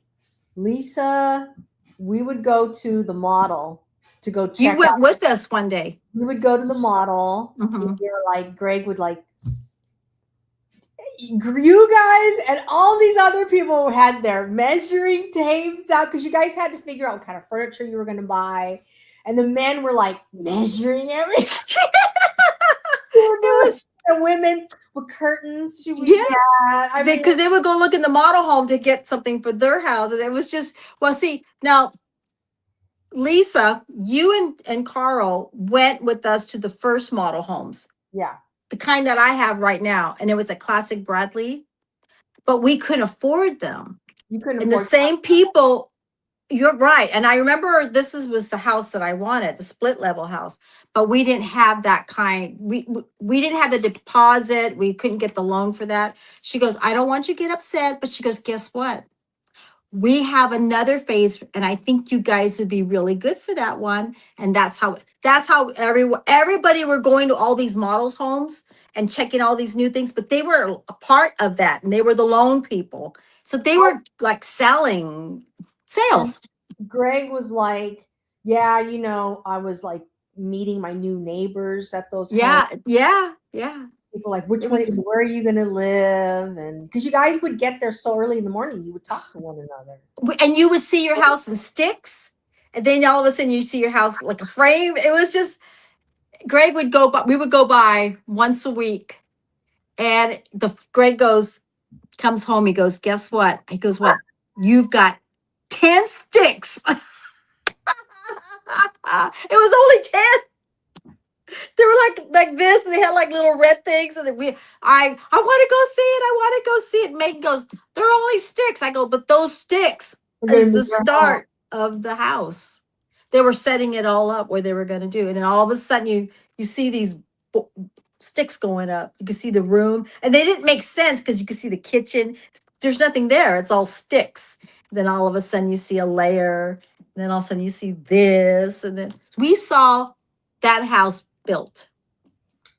Lisa, we would go to the model to go check. You went with us one day. We would go to the model. Mm-hmm. And you're like, Greg would like, you guys and all these other people had their measuring tapes out because you guys had to figure out what kind of furniture you were going to buy. And the men were like measuring everything. It was the women with curtains. Because they would go look in the model home to get something for their house. And it was just, now, Lisa, you and Carl went with us to the first model homes. Yeah. The kind that I have right now. And it was a classic Bradley, but we couldn't afford them. You couldn't afford the same people. You're right. And I remember was the house that I wanted, the split level house, but we didn't have that kind. We didn't have the deposit. We couldn't get the loan for that. She goes, I don't want you to get upset, but she goes, guess what? We have another phase, and I think you guys would be really good for that one. And that's how everybody were going to all these models homes and checking all these new things, but they were a part of that, and they were the loan people. So they were like selling sales. Greg was like, yeah, I was like meeting my new neighbors at those homes. Yeah. People like, where are you going to live? And because you guys would get there so early in the morning, you would talk to one another. And you would see your house in sticks. And then all of a sudden you see your house like a frame. It was just, Greg would go, but we would go by once a week. And Greg comes home. He goes, guess what? He goes, what? You've got 10 sticks. It was only 10. They were like this, and they had like little red things. And I want to go see it. I want to go see it. Megan goes, they're only sticks. I go, but those sticks is the start of the house. They were setting it all up where they were going to do. And then all of a sudden you see these sticks going up. You can see the room, and they didn't make sense because you could see the kitchen. There's nothing there. It's all sticks. Then all of a sudden you see a layer. And then all of a sudden you see this. And then we saw that house built.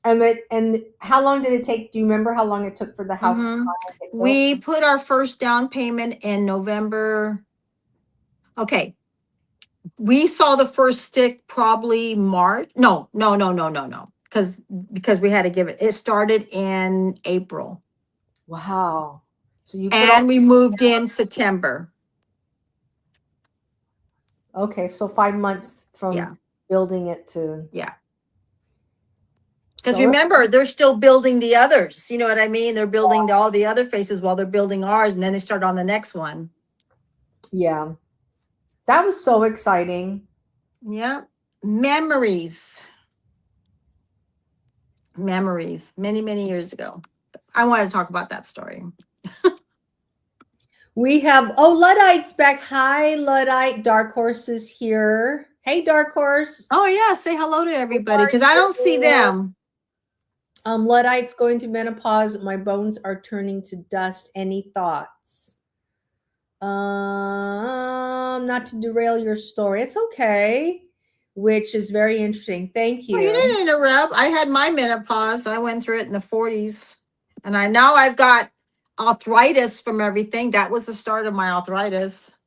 And how long did it take? Do you remember how long it took for the house? Mm-hmm. We put our first down payment in November. Okay. we saw the first stick probably March. No. Because we had to give it. It started in April. Wow. So you put all, And we moved in September. okay, so 5 months from Yeah. building it to. Yeah. Because So remember, they're still building the others. You know what I mean? They're building all the other faces while they're building ours, and then they start on the next one. yeah, that was so exciting. Yeah. Memories. Memories. Many, many years ago. I want to talk about that story. We have, oh, Luddite's back. Hi, Luddite. Dark Horse is here. Hey, Dark Horse. Oh, yeah. Say hello to everybody because I don't see them. Luddite's going through menopause. My bones are turning to dust. Any thoughts? Not to derail your story. It's okay, which is very interesting. Thank you. Oh, you didn't interrupt. I had my menopause. I went through it in the 40s. And now I've got arthritis from everything. That was the start of my arthritis.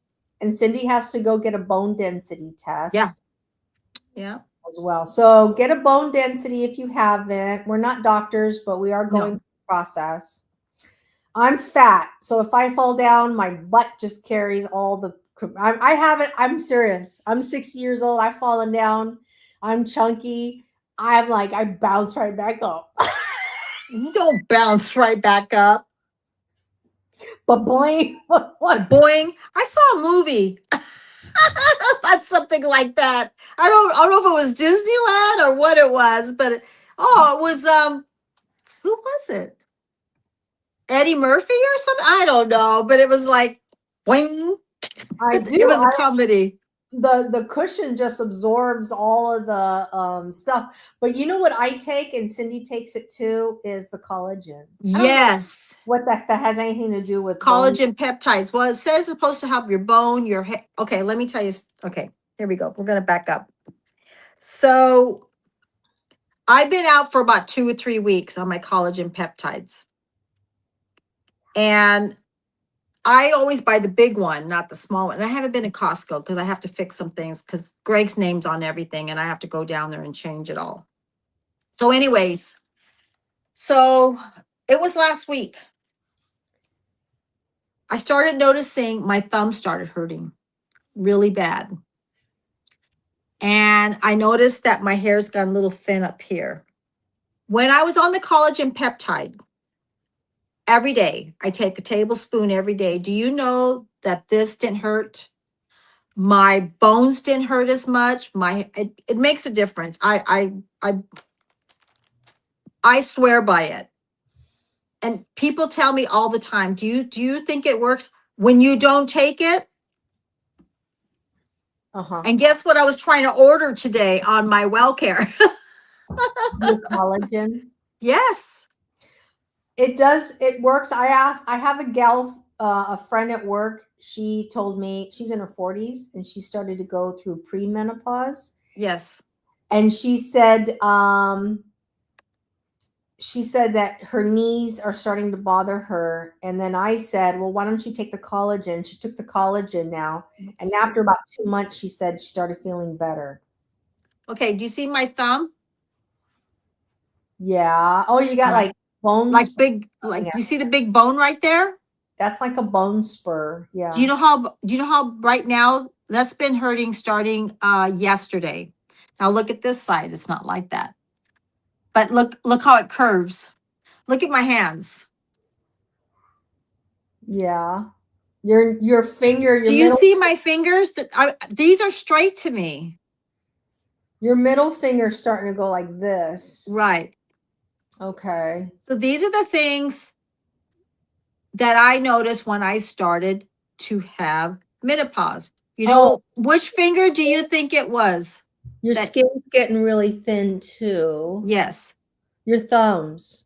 And Cindy has to go get a bone density test. Yeah. Yeah. As well. So get a bone density if you haven't. We're not doctors, but we are going through the process. I'm fat. So if I fall down, my butt just carries all the, I haven't, I'm serious. I'm 60 years old. I've fallen down. I'm chunky. I'm like, I bounce right back up. You don't bounce right back up. But boing. What? Boing. I saw a movie. That's something like that. I don't know if it was Disneyland or what it was, but it was who was it? Eddie Murphy or something? I don't know, but it was like boing. It was a comedy. The cushion just absorbs all of the stuff. But you know what I take, and Cindy takes it too, is the collagen. Yes. What that has anything to do with collagen peptides? Well, it says it's supposed to help your bone, your head. Okay, let me tell you. Okay, here we go. We're going to back up. So I've been out for about 2 or 3 weeks on my collagen peptides. And I always buy the big one, not the small one. And I haven't been to Costco because I have to fix some things because Greg's name's on everything and I have to go down there and change it all. So anyways, so it was last week. I started noticing my thumb started hurting really bad. And I noticed that my hair's got a little thin up here. When I was on the collagen peptide, every day, I take a tablespoon every day. Do you know that this didn't hurt? My bones didn't hurt as much. It makes a difference. I swear by it. And people tell me all the time, do you think it works when you don't take it? And guess what I was trying to order today on my WellCare? Collagen. Yes. It does. It works. I have a gal, a friend at work. She told me she's in her 40s and she started to go through premenopause. Yes. And she said that her knees are starting to bother her. And then I said, well, why don't you take the collagen? She took the collagen now. And after about 2 months, she said she started feeling better. Okay. Do you see my thumb? Yeah. Oh, you got like bones. Like big, like, do you see the big bone right there? That's like a bone spur. Yeah. Do you know how right now that's been hurting starting yesterday? Now look at this side. It's not like that. But look how it curves. Look at my hands. Yeah. Your finger. Do you see my fingers? These are straight to me. Your middle finger's starting to go like this. Right. Okay. So these are the things that I noticed when I started to have menopause. You know, which finger do you think it was? Your skin's getting really thin too. Yes. Your thumbs.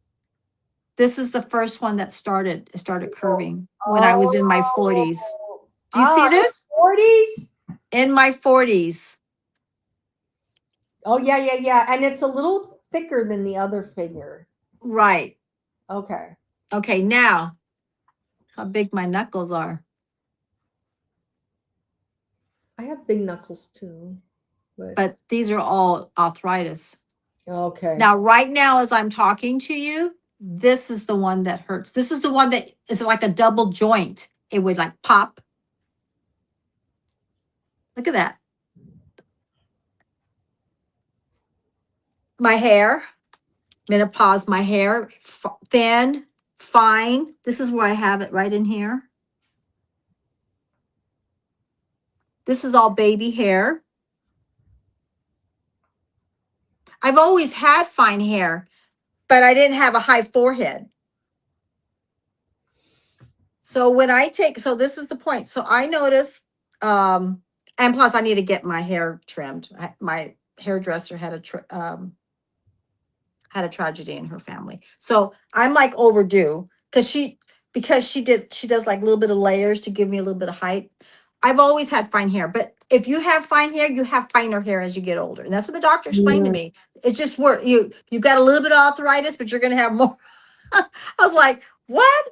This is the first one that started curving when I was in my 40s. Do you see this? 40s? In my 40s. Oh, yeah. And it's a little thicker than the other finger. Right. Okay. Okay, now, how big my knuckles are. I have big knuckles too. but these are all arthritis. Okay. Now, right now, as I'm talking to you, this is the one that hurts. This is the one that is like a double joint. It would like pop. Look at that. My hair, menopause, my hair, thin, fine. This is where I have it right in here. This is all baby hair. I've always had fine hair, but I didn't have a high forehead. So when I take, so this is the point. So I notice, and plus I need to get my hair trimmed. My hairdresser had a tragedy in her family. So I'm like overdue because she does like a little bit of layers to give me a little bit of height. I've always had fine hair, but if you have fine hair, you have finer hair as you get older. And that's what the doctor explained to me. It's just work. You've got a little bit of arthritis, but you're going to have more. I was like, what?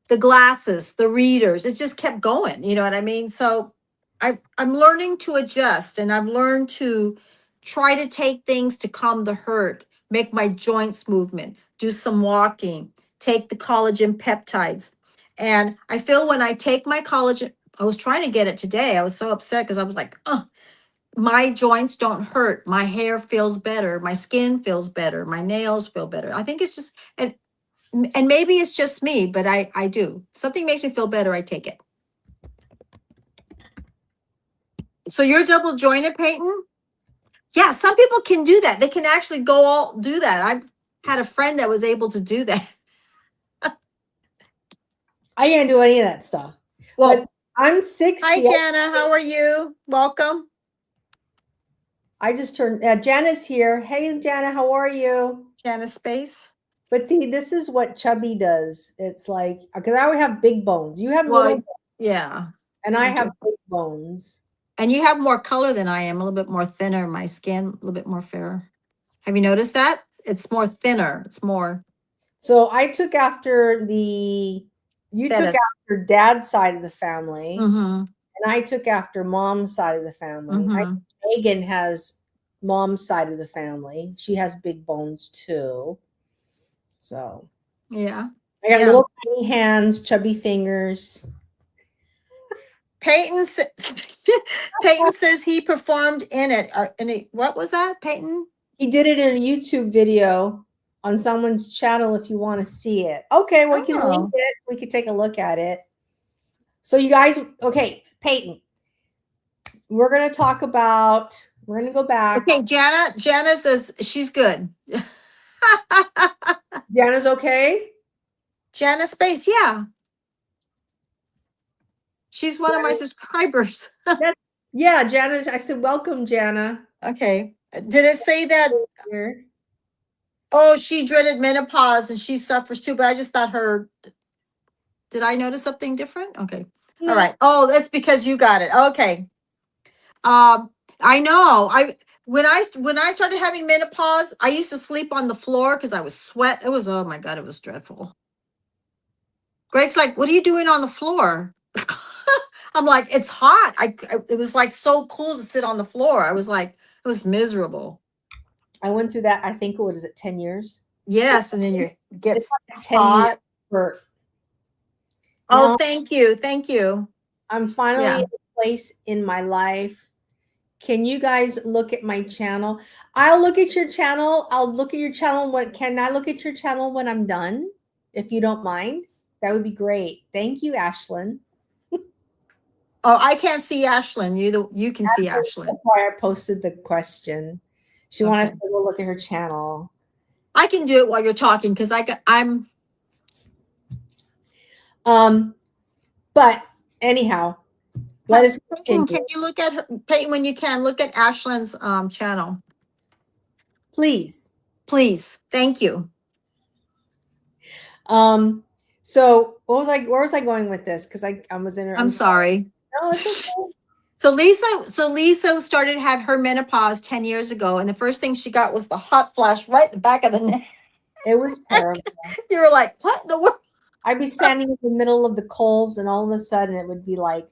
The glasses, the readers, it just kept going. You know what I mean? So I'm learning to adjust, and I've learned to try to take things to calm the hurt, make my joints movement, do some walking, take the collagen peptides. And I feel when I take my collagen, I was trying to get it today. I was so upset because I was like, oh, my joints don't hurt. My hair feels better. My skin feels better. My nails feel better. I think it's just, and maybe it's just me, but I do. Something makes me feel better, I take it. So you're double jointed, Peyton? Yeah, some people can do that. They can actually go all do that. I've had a friend that was able to do that. I can't do any of that stuff. Well, but I'm 60. Hi, Jana. How are you? Welcome. I just turned, Jana's here. Hey, Jana, how are you? Jana Space. But see, this is what chubby does. It's like, because I would have big bones. You have little bones. Yeah. And I have big bones. And you have more color than I am, a little bit more thinner. My skin, a little bit more fairer. Have you noticed that? It's more thinner. It's more. So I took after you took after dad's side of the family. And I took after mom's side of the family. Megan has mom's side of the family. She has big bones too. So yeah. I got little tiny hands, chubby fingers. Peyton says he performed in it. What was that, Peyton? He did it in a YouTube video on someone's channel if you want to see it. Okay, well, we can link it. We could take a look at it. So you guys, okay, Peyton, we're going to talk about, we're going to go back. Okay, Jana says she's good. Jana's okay? Jana Space, yeah. She's one of my subscribers. Yeah, Jana, I said, welcome, Jana. Okay. Did it say that? Oh, she dreaded menopause and she suffers too, but I just thought did I notice something different? Okay. No. All right. Oh, that's because you got it. Okay. I know. When I started having menopause, I used to sleep on the floor because I was sweat. It was, oh my God, it was dreadful. Greg's like, what are you doing on the floor? I'm like, it's hot. It was like so cool to sit on the floor. I was like, it was miserable. I went through that. I think it was 10 years. Yes, and then you get hot. Oh, thank you. Thank you. I'm finally in a place in my life. Can you guys look at my channel? I'll look at your channel. I'll look at your channel. Can I look at your channel when I'm done? If you don't mind, that would be great. Thank you, Ashlyn. Oh, I can't see Ashlyn. You can see Ashlyn. That's why I posted the question. She wanted us to go look at her channel. I can do it while you're talking because I'm. But anyhow, let us continue. Can you look at her, Peyton, when you can look at Ashlyn's channel, please? Thank you. So where was I going with this? Because I was in. I'm sorry. No, it's okay. So Lisa started to have her menopause 10 years ago, and the first thing she got was the hot flash right in the back of the neck. It was terrible. You were like, what in the world? I'd be standing in the middle of the coals, and all of a sudden it would be like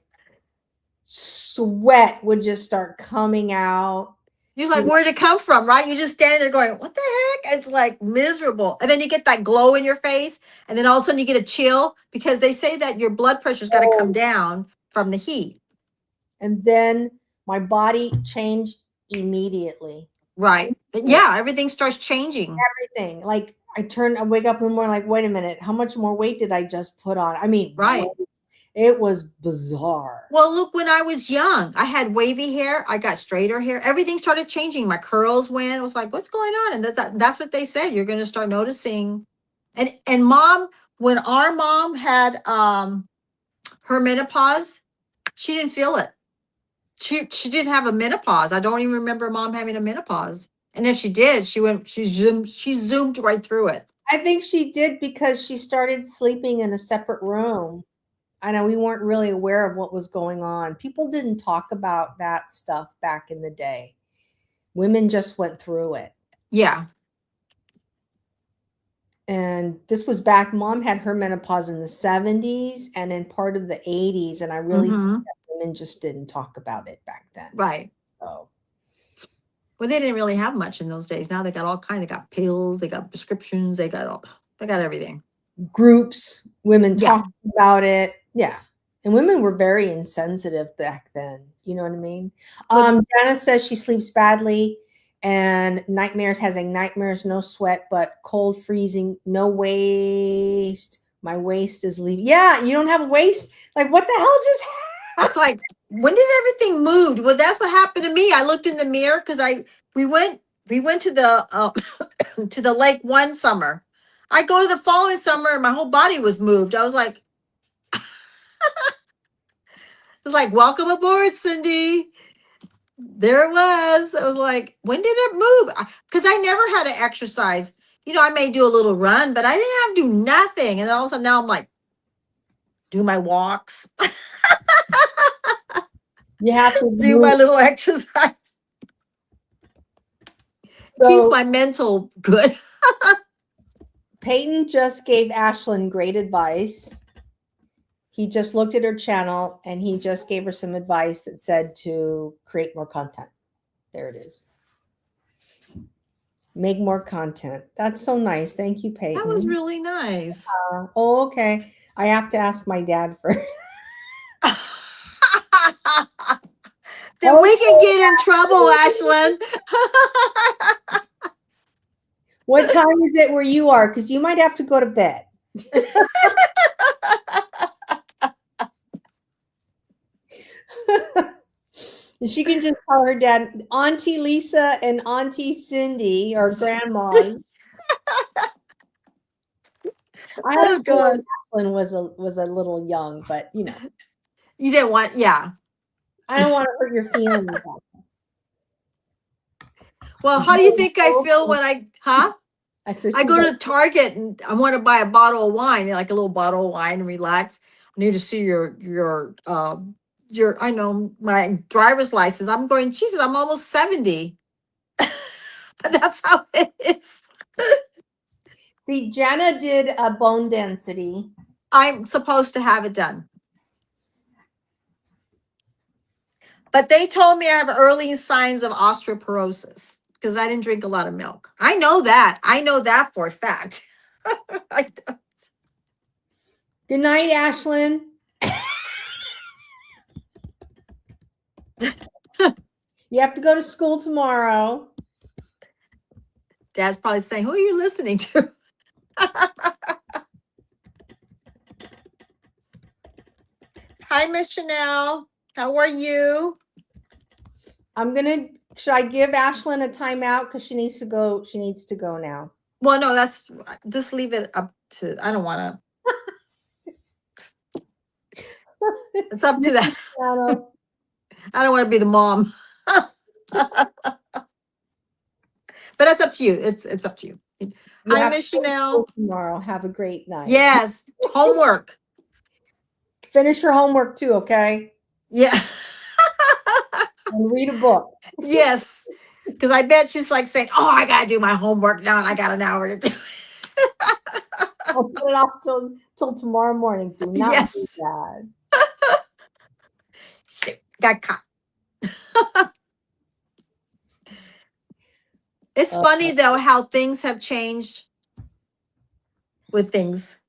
sweat would just start coming out. You're like, where'd it come from, right? You're just standing there going, what the heck? It's like miserable. And then you get that glow in your face. And then all of a sudden you get a chill because they say that your blood pressure's got to come down from the heat. And then my body changed immediately. Right. Yeah, everything starts changing. Everything. Like I wake up in the morning like, wait a minute, how much more weight did I just put on? I mean, right. It was bizarre. Well, look, when I was young, I had wavy hair. I got straighter hair. Everything started changing. My curls went. I was like, what's going on? And that's what they said. You're going to start noticing. And mom, when our mom had her menopause, she didn't feel it. She didn't have a menopause. I don't even remember mom having a menopause. And if she did, she zoomed right through it. I think she did because she started sleeping in a separate room. I know we weren't really aware of what was going on. People didn't talk about that stuff back in the day. Women just went through it. Yeah. And this was back, mom had her menopause in the 70s and in part of the 80s. And I really think that women just didn't talk about it back then. Right. So. Well, they didn't really have much in those days. Now they got all kind. They got pills, they got prescriptions, they got everything. Groups, women talking about it. Yeah. And women were very insensitive back then. You know what I mean? Jana says she sleeps badly and having nightmares, no sweat, but cold, freezing, no waist. My waist is leaving. Yeah, you don't have a waist? Like, what the hell just happened? It's like, when did everything move? Well, that's what happened to me. I looked in the mirror because we went to the to the lake one summer. I go to the following summer and my whole body was moved. I was like, it's like, welcome aboard, Cindy. There it was. I was like, when did it move? Because I never had to exercise. You know, I may do a little run, but I didn't have to do nothing. And then all of a sudden now I'm like, do my walks. You have to do my little exercise. So, keeps my mental good. Peyton just gave Ashlyn great advice. He just looked at her channel and he just gave her some advice that said to create more content. There it is. Make more content. That's so nice. Thank you, Peyton. That was really nice. Oh, okay. I have to ask my dad first. Then we can get in trouble, Ashlyn. What time is it where you are? Because you might have to go to bed. She can just tell her dad, Auntie Lisa and Auntie Cindy or grandmas. I God. Ashlyn was a little young, but you know. You didn't want, yeah. I don't want to hurt your feelings. Well, how do you think I feel when I go to Target and I want to buy a bottle of wine, like a little bottle of wine and relax. I need to see your I know my driver's license. I'm going, Jesus, I'm almost 70. But that's how it is. See, Jana did a bone density. I'm supposed to have it done. But they told me I have early signs of osteoporosis because I didn't drink a lot of milk. I know that. I know that for a fact. I don't. Good night, Ashlyn. You have to go to school tomorrow. Dad's probably saying, who are you listening to? Hi, Miss Chanel. How are you? Should I give Ashlyn a timeout because she needs to go? She needs to go now. Well, no, just leave it up to, I don't want to. It's up to that. I don't want to be the mom. But that's up to you. It's up to you. Hi, Miss Chanel. Tomorrow. Have a great night. Yes. Homework. Finish your homework too, okay? Yeah. And read a book. Yes. Because I bet she's like saying, oh, I got to do my homework now and I got an hour to do it. I'll put it off till tomorrow morning. Do not do that. Shit, got caught. It's funny though how things have changed with things.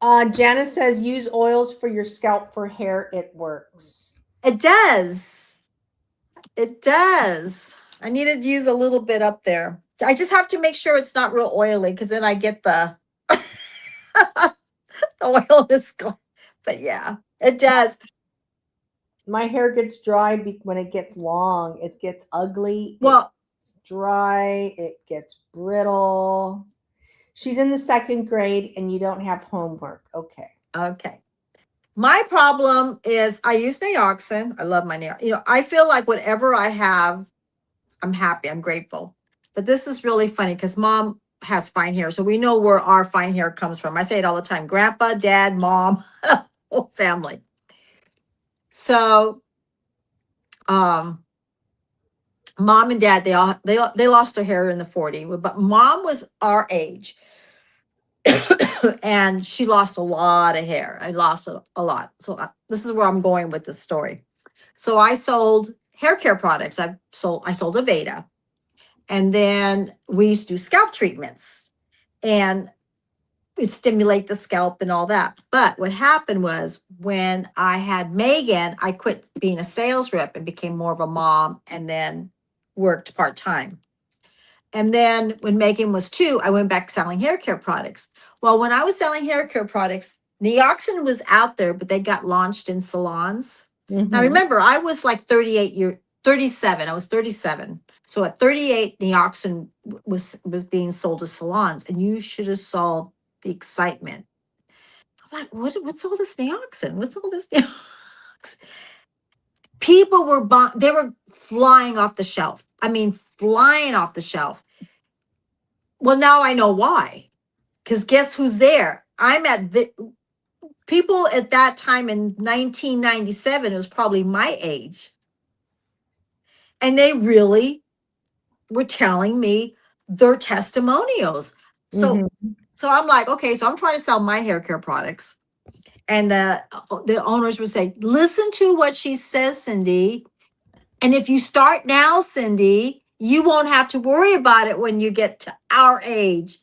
Janice says use oils for your scalp for hair. It works. It does. It does. I need to use a little bit up there. I just have to make sure it's not real oily because then I get the the oil. But yeah, it does. My hair gets dry when it gets long. It gets ugly. Well, it's dry. It gets brittle. She's in the 2nd grade and you don't have homework. Okay. Okay. My problem is I use Nioxin. I love my Nioxin. You know, I feel like whatever I have, I'm happy. I'm grateful. But this is really funny because mom has fine hair. So we know where our fine hair comes from. I say it all the time. Grandpa, dad, mom, whole family. So mom and dad, they lost their hair in the 40s, but mom was our age. And she lost a lot of hair. I lost a lot. So this is where I'm going with this story. So I sold hair care products. I sold Aveda. And then we used to do scalp treatments and we stimulate the scalp and all that. But what happened was when I had Megan, I quit being a sales rep and became more of a mom and then worked part-time. And then when Megan was 2, I went back selling hair care products. Well, when I was selling hair care products, Nioxin was out there, but they got launched in salons. Now, remember, I was like 37. I was 37. So at 38, Nioxin was being sold to salons, and you should have saw the excitement. I'm like, what's all this Nioxin? What's all this Nioxin? People they were flying off the shelf. I mean, flying off the shelf. Well, now I know why. Because guess who's there? I'm at the people at that time in 1997, it was probably my age. And they really were telling me their testimonials. So I'm like, okay, so I'm trying to sell my hair care products. And the owners would say, listen to what she says, Cindy. And if you start now, Cindy, you won't have to worry about it when you get to our age.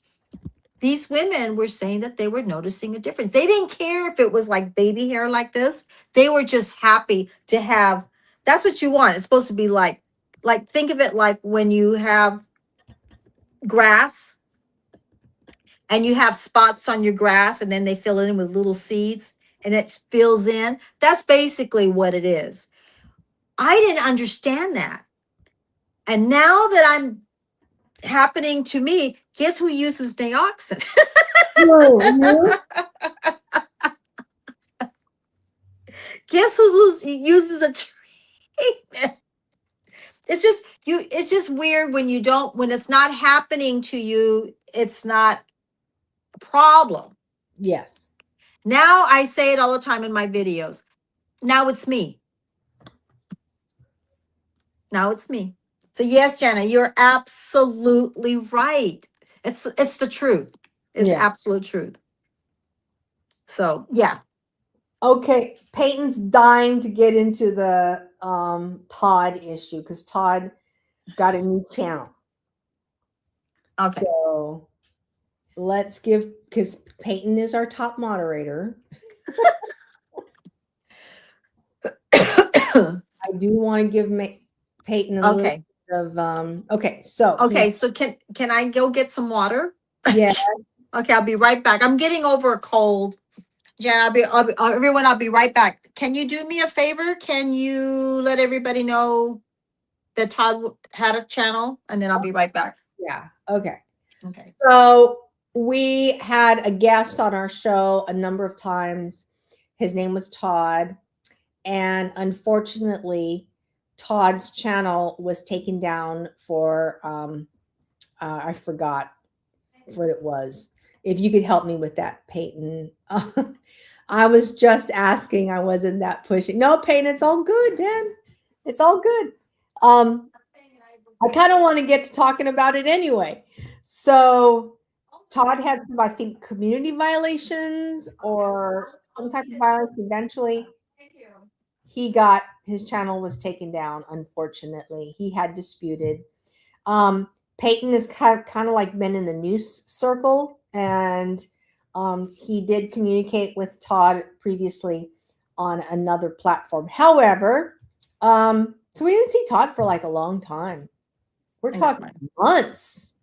These women were saying that they were noticing a difference. They didn't care if it was like baby hair like this. They were just happy to have, that's what you want. It's supposed to be like think of it like when you have grass and you have spots on your grass and then they fill it in with little seeds and it fills in. That's basically what it is. I didn't understand that. And now that I'm happening to me, guess who uses Nioxin? Guess who uses a treatment? It's just weird when it's not happening to you, it's not a problem. Yes. Now I say it all the time in my videos. Now it's me. Now it's me. So yes, Jenna, you're absolutely right. It's the truth. It's absolute truth. So yeah. Okay, Peyton's dying to get into the Todd issue because Todd got a new channel. Okay. So let's because Peyton is our top moderator. I do want to give Peyton a little bit of okay. So can I go get some water? Yeah. Okay, I'll be right back. I'm getting over a cold. Jen, I'll be right back. Can you do me a favor? Can you let everybody know that Todd had a channel? And then I'll be right back. Yeah. Okay. Okay. So we had a guest on our show a number of times. His name was Todd. And unfortunately, Todd's channel was taken down for, I forgot what it was. If you could help me with that, Peyton. I was just asking. I wasn't that pushing. No, Peyton, it's all good, man. It's all good. I kind of want to get to talking about it anyway. So Todd had some, I think, community violations or some type of violence eventually. his channel was taken down. Unfortunately, he had disputed. Peyton is kind of like been in the news circle, and he did communicate with Todd previously on another platform. However, so we didn't see Todd for like a long time. We're talking months.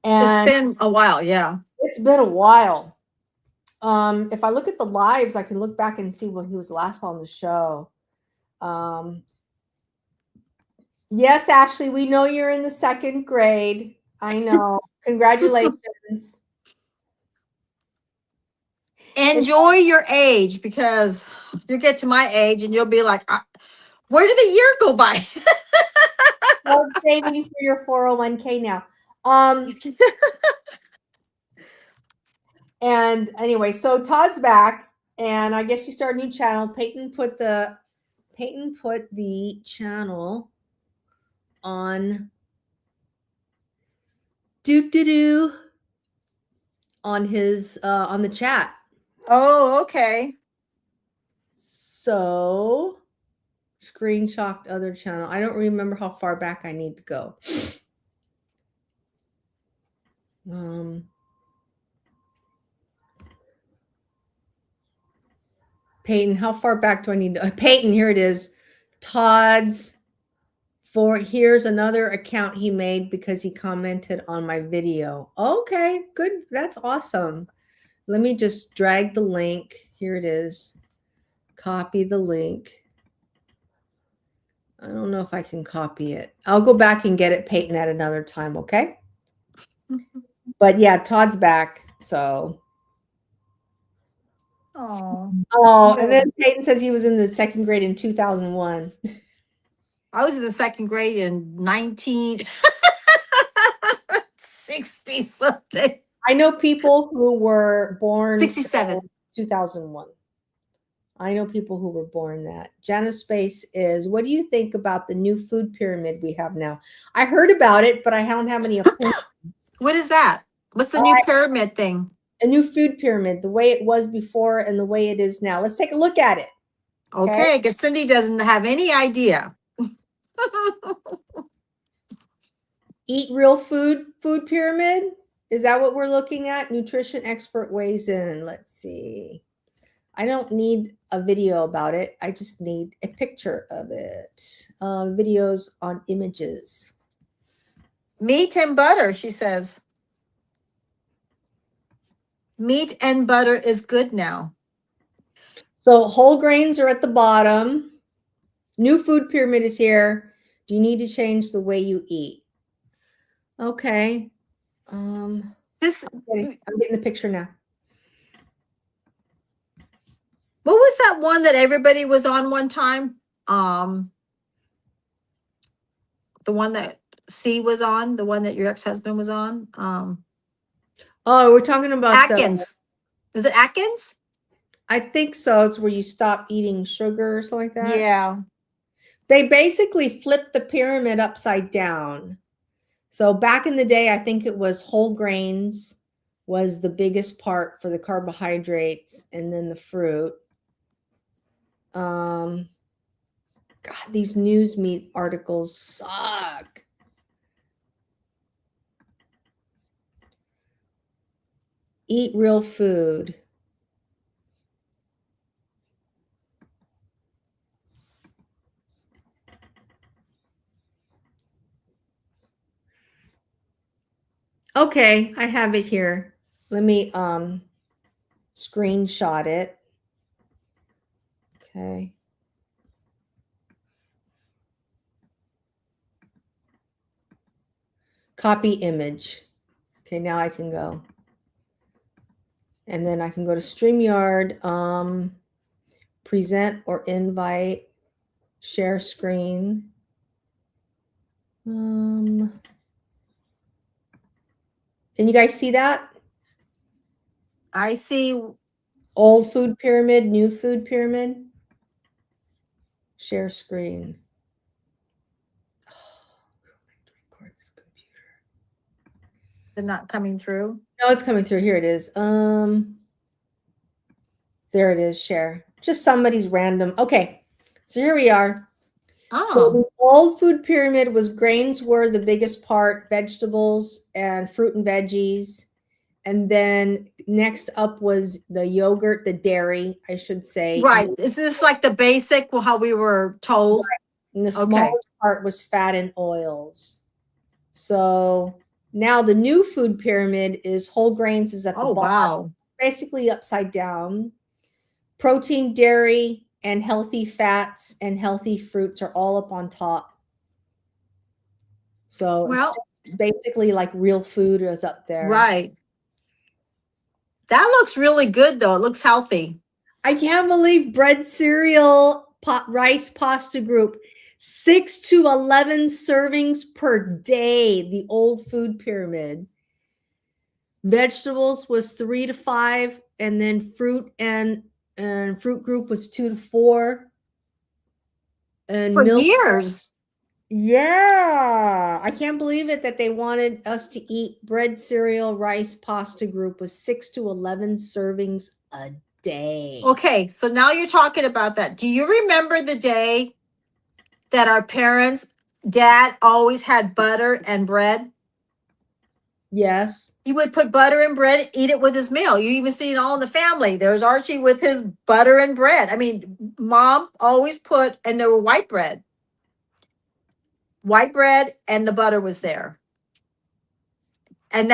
And it's been a while, yeah. It's been a while. If I look at the lives, I can look back and see when he was last on the show. Yes, Ashley, we know you're in the 2nd grade. I know. Congratulations. Enjoy your age, because you get to my age and you'll be like, where did the year go by? I'm saving for your 401k now. And anyway, so Todd's back, and I guess she started a new channel. Peyton put the channel on on his on the chat. Oh, okay. So screenshot other channel. I don't remember how far back I need to go. Peyton, how far back do I need to? Peyton, here it is. Todd's here's another account he made because he commented on my video. Okay, good. That's awesome. Let me just drag the link. Here it is. Copy the link. I don't know if I can copy it. I'll go back and get it, Peyton, at another time, okay? But yeah, Todd's back, so. Oh, and then Peyton says he was in the 2nd grade in 2001. I was in the 2nd grade in 1960 something. I know people who were born 67. 2001. I know people who were born that. Janice Space is, what do you think about the new food pyramid we have now? I heard about it, but I don't have any opinions. What is that? What's the new pyramid thing? A new food pyramid, the way it was before and the way it is now. Let's take a look at it. Okay, because Cindy doesn't have any idea. Eat real food pyramid. Is that what we're looking at? Nutrition expert weighs in. Let's see. I don't need a video about it. I just need a picture of it. Videos on images. Meat and butter, she says. Meat and butter is good now. So whole grains are at the bottom. New food pyramid is here. Do you need to change the way you eat? Okay. I'm getting the picture now. What was that one that everybody was on one time? The one that C was on, the one that your ex-husband was on. Oh, we're talking about Atkins. Is it Atkins? I think so. It's where you stop eating sugar or something like that. Yeah. They basically flipped the pyramid upside down. So back in the day, I think it was whole grains was the biggest part for the carbohydrates, and then the fruit. God, these news meat articles suck. Eat real food. Okay, I have it here. Let me screenshot it. Okay. Copy image. Okay, now I can go. And then I can go to StreamYard, present or invite, share screen. Can you guys see that? I see. Old food pyramid, new food pyramid. Share screen. Is it not coming through? No, it's coming through. Here it is. There it is. Share. Just somebody's random. Okay, so here we are. So Oh, the old food pyramid was grains were the biggest part, vegetables and fruit and veggies. And then next up was the yogurt, the dairy, I should say. right. Is this like the basic, well, how we were told? And the Okay. smallest part was fat and oils. So now the new food pyramid is whole grains is at the Oh, bottom, wow. basically upside down. Protein, dairy, and healthy fats and healthy fruits are all up on top. So it's Well, just basically like real food is up there. right. That looks really good, though. It looks healthy. I can't believe bread, cereal, rice, pasta group, 6 to 11 servings per day. The old food pyramid. Vegetables was 3 to 5, and then fruit and fruit group was 2 to 4. And For milk. years. Yeah, I can't believe it that they wanted us to eat bread, cereal, rice, pasta group with 6 to 11 servings a day. Okay, so now you're talking about that. Do you remember the day that our parents, dad always had butter and bread? Yes. He would put butter and bread, eat it with his meal. You even see it all in the family. There's Archie with his butter and bread. I mean, mom always put, and there were white bread, and the butter was there. And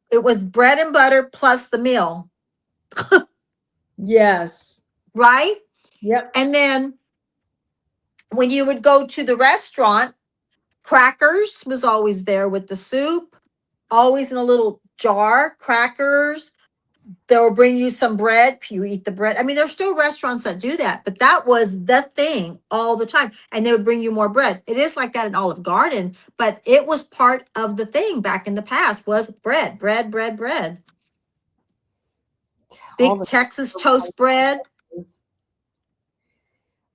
it was bread and butter plus the meal. Yes. Right? Yep. And then when you would go to the restaurant, crackers was always there with the soup, always in a little jar, crackers. They'll bring you some bread. You eat the bread. I mean, there's still restaurants that do that, but that was the thing all the time. And they would bring you more bread. It is like that in Olive Garden, but it was part of the thing back in the past was bread. Big Texas toast bread.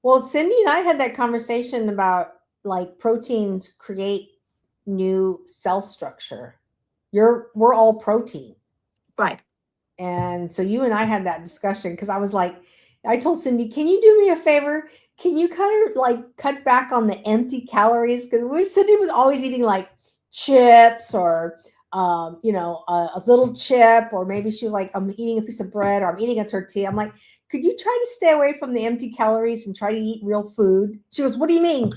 Well, Cindy and I had that conversation about like proteins create new cell structure. We're all protein. Right. And so you and I had that discussion because I was like, I told Cindy, can you do me a favor? Can you kind of like cut back on the empty calories? Because Cindy was always eating like chips or, a little chip, or maybe she was like, I'm eating a piece of bread or I'm eating a tortilla. I'm like, could you try to stay away from the empty calories and try to eat real food? She goes, what do you mean?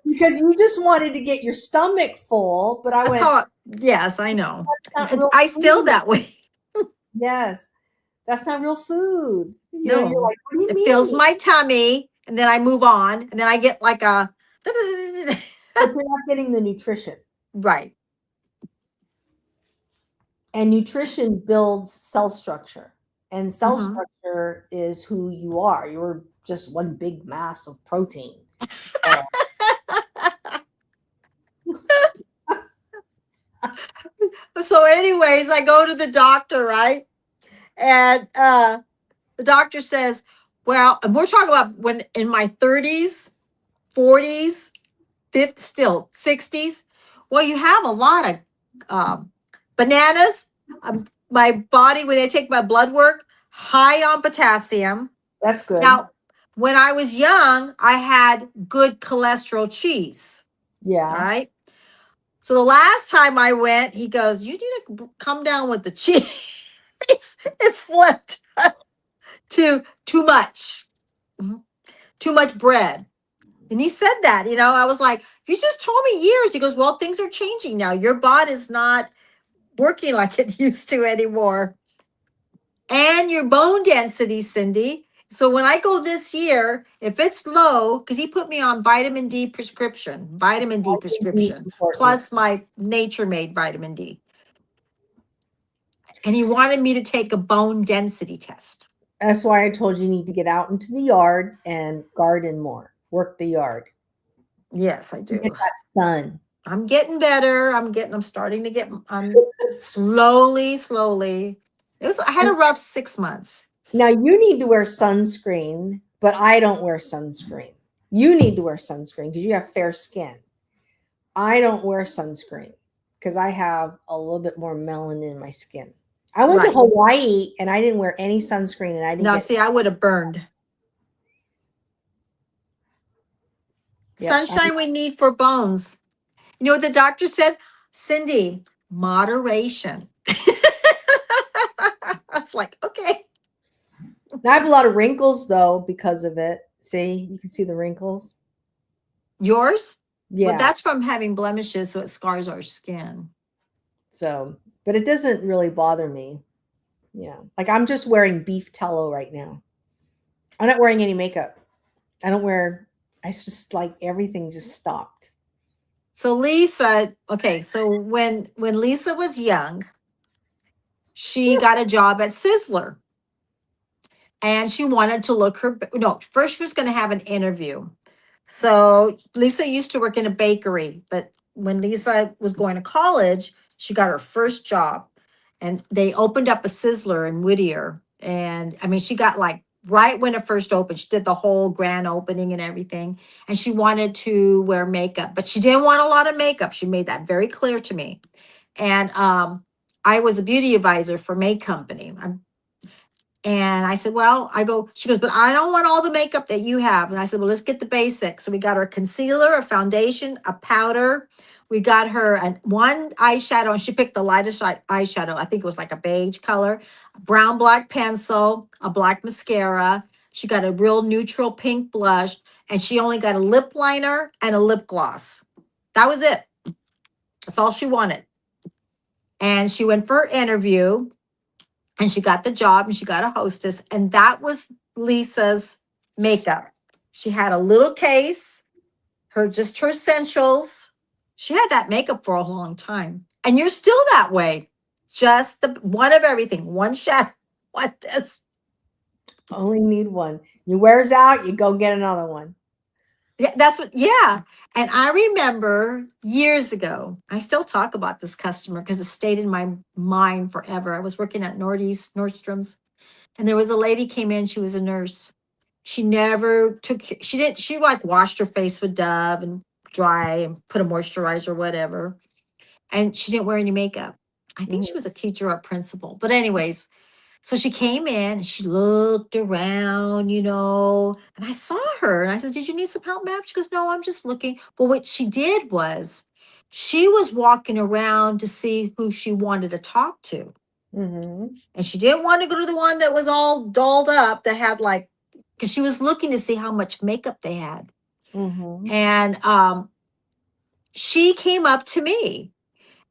Because you just wanted to get your stomach full, but yes, I know. I still that way. Yes, that's not real food. No, you're like, what do you it mean? fills my tummy, and then I move on, and then I get like a. But you're not getting the nutrition. Right. And nutrition builds cell structure, and cell structure is who you are. You're just one big mass of protein. So anyways, I go to the doctor, right? And the doctor says, well, and we're talking about when in my 30s, 40s, 50s, still 60s. Well, you have a lot of bananas. My body, when they take my blood work, high on potassium. That's good. Now, when I was young, I had good cholesterol cheese. Yeah. All right. So the last time I went, he goes, you need to come down with the cheese. It flipped to too much bread. And he said that, I was like, you just told me years. He goes, well, things are changing now. Your body's not working like it used to anymore. And your bone density, Cindy. So when I go this year, if it's low, because he put me on vitamin D prescription, plus my Nature Made vitamin D. And he wanted me to take a bone density test. That's why I told you need to get out into the yard and garden more. Work the yard. Yes, I do. Get that sun. I'm getting better. I'm starting to get, slowly. I had a rough 6 months. Now you need to wear sunscreen, but I don't wear sunscreen. You need to wear sunscreen because you have fair skin. I don't wear sunscreen. because I have a little bit more melanin in my skin. I went to Right. Hawaii and I didn't wear any sunscreen and I didn't Now, get. see, I would have burned. Yep. Sunshine we need for bones. You know what the doctor said? Cindy, moderation. I was like, okay. I have a lot of wrinkles though because of it. See, you can see the wrinkles. Yours? Well, Yeah. that's from having blemishes, so it scars our skin. So, but it doesn't really bother me. Yeah. Like I'm just wearing beef tallow right now. I'm not wearing any makeup. I don't wear, I just like everything just stopped. So Lisa, okay, so when Lisa was young, she got a job at Sizzler. And she wanted to look her no, first she was going to have an interview. So Lisa used to work in a bakery, but when Lisa was going to college, she got her first job and they opened up a Sizzler in Whittier. And I mean, she got like right when it first opened, she did the whole grand opening and everything. And she wanted to wear makeup, but she didn't want a lot of makeup. She made that very clear to me. And I was a beauty advisor for May Company. And I said, well, she goes, but I don't want all the makeup that you have. And I said, well, let's get the basics. So we got her a concealer, a foundation, a powder. We got her one eyeshadow, and she picked the lightest eyeshadow. I think it was like a beige color, brown black pencil, a black mascara. She got a real neutral pink blush, and she only got a lip liner and a lip gloss. That was it. That's all she wanted. And she went for her interview. And she got the job and she got a hostess. And that was Lisa's makeup. She had a little case, her essentials. She had that makeup for a long time. And you're still that way. Just the one of everything, one shadow, one this. Only need one. It wears out, you go get another one. Yeah, that's what, yeah. And I remember years ago, I still talk about this customer because it stayed in my mind forever. I was working at Nordstrom's. And there was a lady came in, she was a nurse. She never took, she like washed her face with Dove and dry and put a moisturizer, whatever. And she didn't wear any makeup. I think she was a teacher or a principal. But anyways, so she came in and she looked around, and I saw her and I said, did you need some help, ma'am? She goes, no, I'm just looking. Well, what she did was she was walking around to see who she wanted to talk to. Mm-hmm. And she didn't want to go to the one that was all dolled up that had because she was looking to see how much makeup they had. Mm-hmm. And she came up to me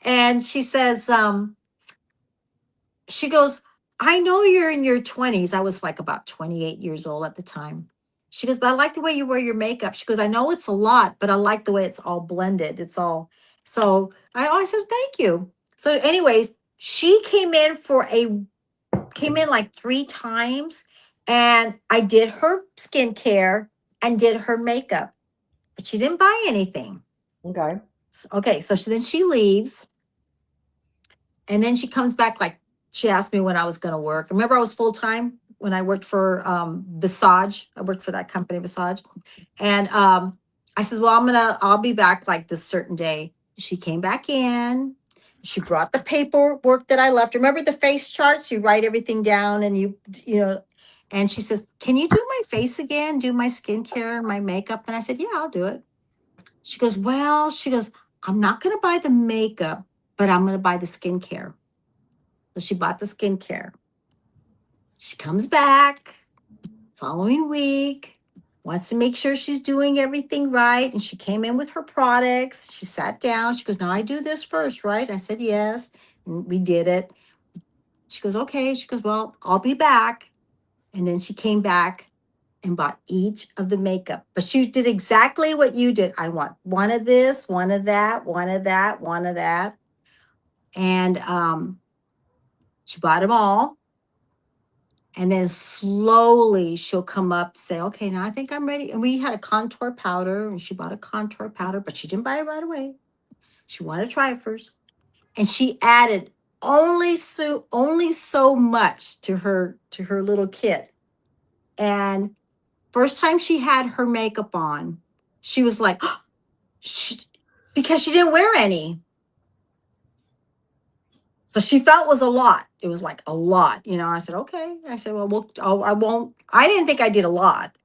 and she says, she goes, I know you're in your 20s. I was like about 28 years old at the time. She goes, but I like the way you wear your makeup. She goes, I know it's a lot, but I like the way it's all blended. It's all so I said, thank you. So, anyways, she came in like 3 times and I did her skincare and did her makeup, but she didn't buy anything. Okay. Okay, so then she leaves and then she comes back she asked me when I was going to work. Remember I was full-time when I worked for Visage. I worked for that company, Visage. And I said, well, I'll be back like this certain day. She came back in. She brought the paperwork that I left. Remember the face charts? You write everything down and and she says, can you do my face again? Do my skincare, my makeup? And I said, yeah, I'll do it. She goes, I'm not going to buy the makeup, but I'm going to buy the skincare. So she bought the skincare. She comes back following week, wants to make sure she's doing everything right. And she came in with her products. She sat down. She goes, now I do this first, right? I said, yes. And we did it. She goes, okay. She goes, well, I'll be back. And then she came back and bought each of the makeup. But she did exactly what you did. I want one of this, one of that, one of that, one of that. And she bought them all. And then slowly she'll come up, say, okay, now I think I'm ready. And we had a contour powder and she bought a contour powder, but she didn't buy it right away. She wanted to try it first. And she added only so much to her little kit. And first time she had her makeup on, she was like, because she didn't wear any. So she felt it was a lot. It was like a lot, you know. I said, okay. I said, well, I won't. I didn't think I did a lot,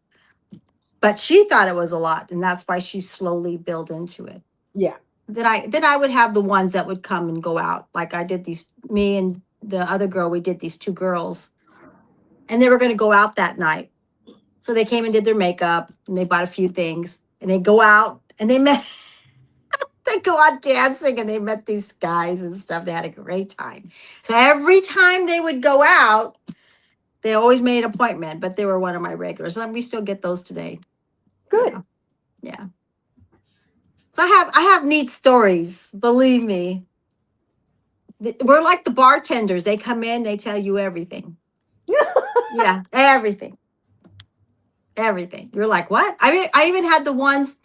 but she thought it was a lot, and that's why she slowly built into it. Yeah. Then I would have the ones that would come and go out. Like I did these, me and the other girl, we did these 2 girls, and they were going to go out that night. So they came and did their makeup, and they bought a few things, and they go out, and they met. They go out dancing, and they met these guys and stuff. They had a great time. So every time they would go out, they always made an appointment, but they were one of my regulars, and we still get those today. Good. Yeah. So I have neat stories, believe me. We're like the bartenders. They come in, they tell you everything. Yeah, everything. Everything. You're like, what? I even had the ones,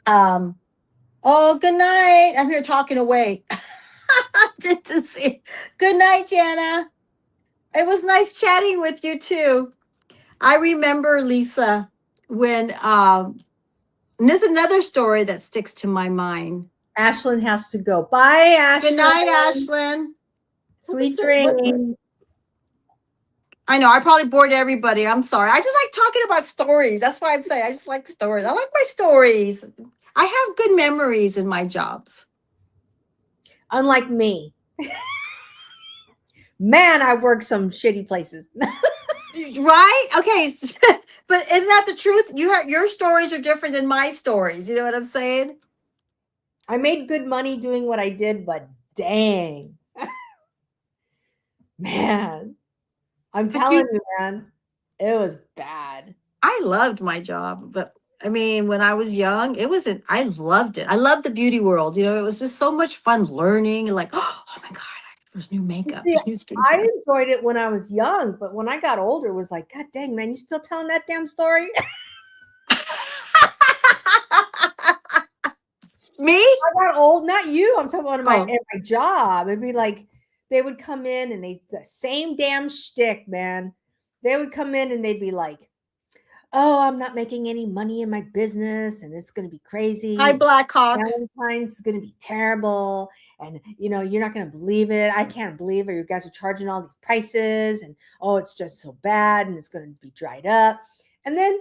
oh, good night. I'm here talking away. Did to see. Good night, Jana. It was nice chatting with you too. I remember, Lisa, when and there's another story that sticks to my mind. Ashlyn has to go. Bye, Ashlyn. Good night, Ashlyn. Sweet dreams. I know I probably bored everybody. I'm sorry. I just like talking about stories. That's why I'm saying I just like stories. I like my stories. I have good memories in my jobs. Unlike me. Man, I work some shitty places. Right? Okay. But isn't that the truth? Your stories are different than my stories. You know what I'm saying? I made good money doing what I did, but dang. Man. I'm telling you, man, it was bad. I loved my job, but I mean, when I was young, I loved it. I loved the beauty world. You know, it was just so much fun learning and like, oh my God, there's new makeup, See, there's new skincare. I enjoyed it when I was young, but when I got older, it was like, God dang, man, you still telling that damn story? Me? I got old, not you. I'm talking about my job. It'd be like they would come in and the same damn shtick, man. They would come in and they'd be like, oh, I'm not making any money in my business and it's going to be crazy. Hi, Blackhawk. Valentine's is going to be terrible. And, you know, you're not going to believe it. I can't believe it. You guys are charging all these prices and, oh, it's just so bad and it's going to be dried up. And then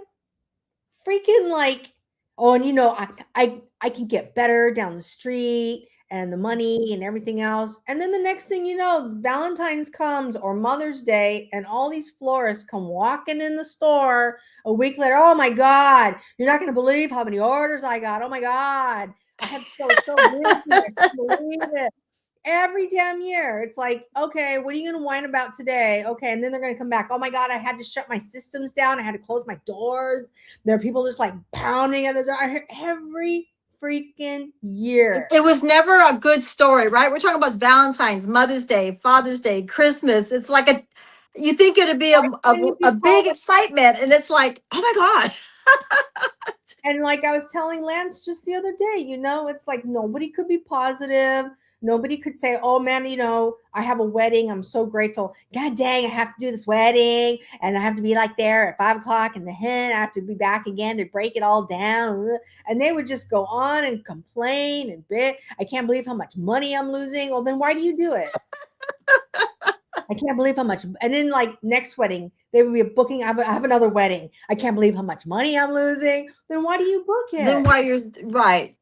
freaking like, oh, and you know, I can get better down the street and the money and everything else. And then the next thing you know, Valentine's comes or Mother's Day, and all these florists come walking in the store a week later. Oh my God, you're not going to believe how many orders I got. Oh my God, I have so busy. I can't believe it. Every damn year, it's like, okay, what are you going to whine about today? Okay, and then they're going to come back. Oh my God, I had to shut my systems down. I had to close my doors. There are people just like pounding at the door. I hear every freaking year. It was never a good story, right? We're talking about Valentine's, Mother's Day, Father's Day, Christmas. It's like you think it'd be a big excitement, and it's like, oh my God. And like I was telling Lance just the other day, you know, it's like nobody could be positive. Nobody could say, oh man, you know, I have a wedding. I'm so grateful. God dang, I have to do this wedding and I have to be like there at 5 o'clock in the hen. I have to be back again to break it all down. And they would just go on and complain and bit. I can't believe how much money I'm losing. Well, then why do you do it? I can't believe how much. And then like next wedding, they would be a booking. I have another wedding. I can't believe how much money I'm losing. Then why do you book it? Then why you're right.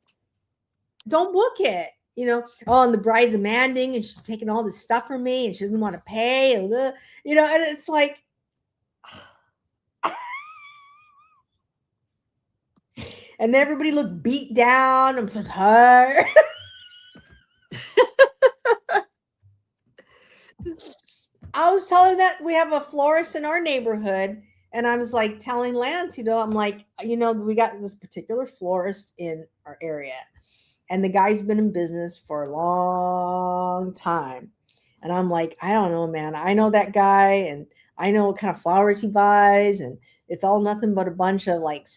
Don't book it. You know, oh, and the bride's demanding and she's taking all this stuff from me and she doesn't want to pay. And you know, and it's like, and then everybody looked beat down. I'm so tired. I was telling that we have a florist in our neighborhood, and I was like telling Lance, you know, I'm like, you know, we got this particular florist in our area. And the guy's been in business for a long time. And I'm like, I don't know, man. I know that guy and I know what kind of flowers he buys. And it's all nothing but a bunch of like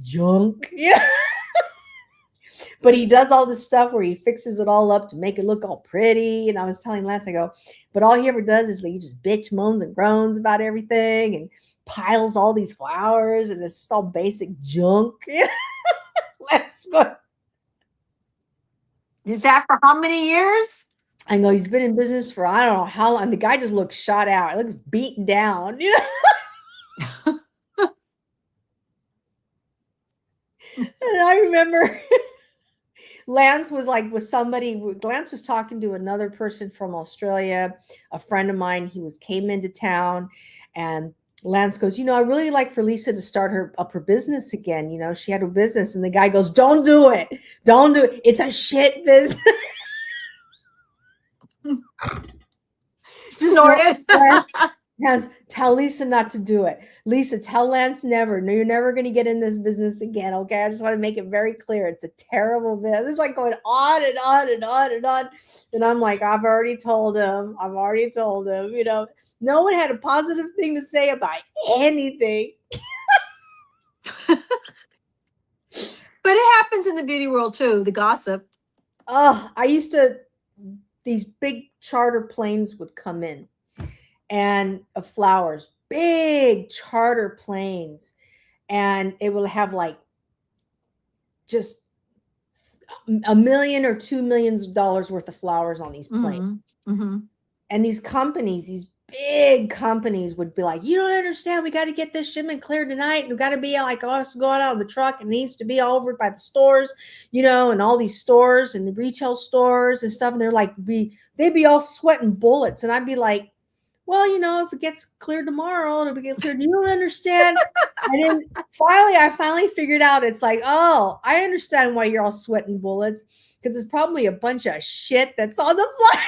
junk. Yeah. But he does all this stuff where he fixes it all up to make it look all pretty. And I was telling Lance, I go, but all he ever does is like, he just bitch, moans, and groans about everything and piles all these flowers. And it's just all basic junk. Let's go. Is that for how many years? I go, he's been in business for I don't know how long. The guy just looks shot out. He looks beaten down. You know? And I remember Lance was like with somebody. Lance was talking to another person from Australia, a friend of mine. He came into town, and Lance goes, you know, I really like for Lisa to start her business again. You know, she had a business, and the guy goes, don't do it, don't do it. It's a shit business. Snorted. Lance, tell Lisa not to do it. Lisa, tell Lance never. No, you're never going to get in this business again. Okay. I just want to make it very clear. It's a terrible business. It's like going on and on and on and on. And I'm like, I've already told him. You know, no one had a positive thing to say about anything. But it happens in the beauty world too, the gossip. Oh, these big charter planes would come in and of flowers, big charter planes, and it will have like just $1 million or $2 million worth of flowers on these planes. And these companies, these big companies would be like, you don't understand, we got to get this shipment cleared tonight, and we've got to be like us going out of the truck, and it needs to be all over by the stores, you know, and all these stores and the retail stores and stuff. And they're like, they'd be all sweating bullets, and I'd be like, well, you know, if it gets cleared tomorrow, it'll get cleared. You don't understand. And then I finally figured out, it's like, oh, I understand why you're all sweating bullets, because it's probably a bunch of shit that's on the flight.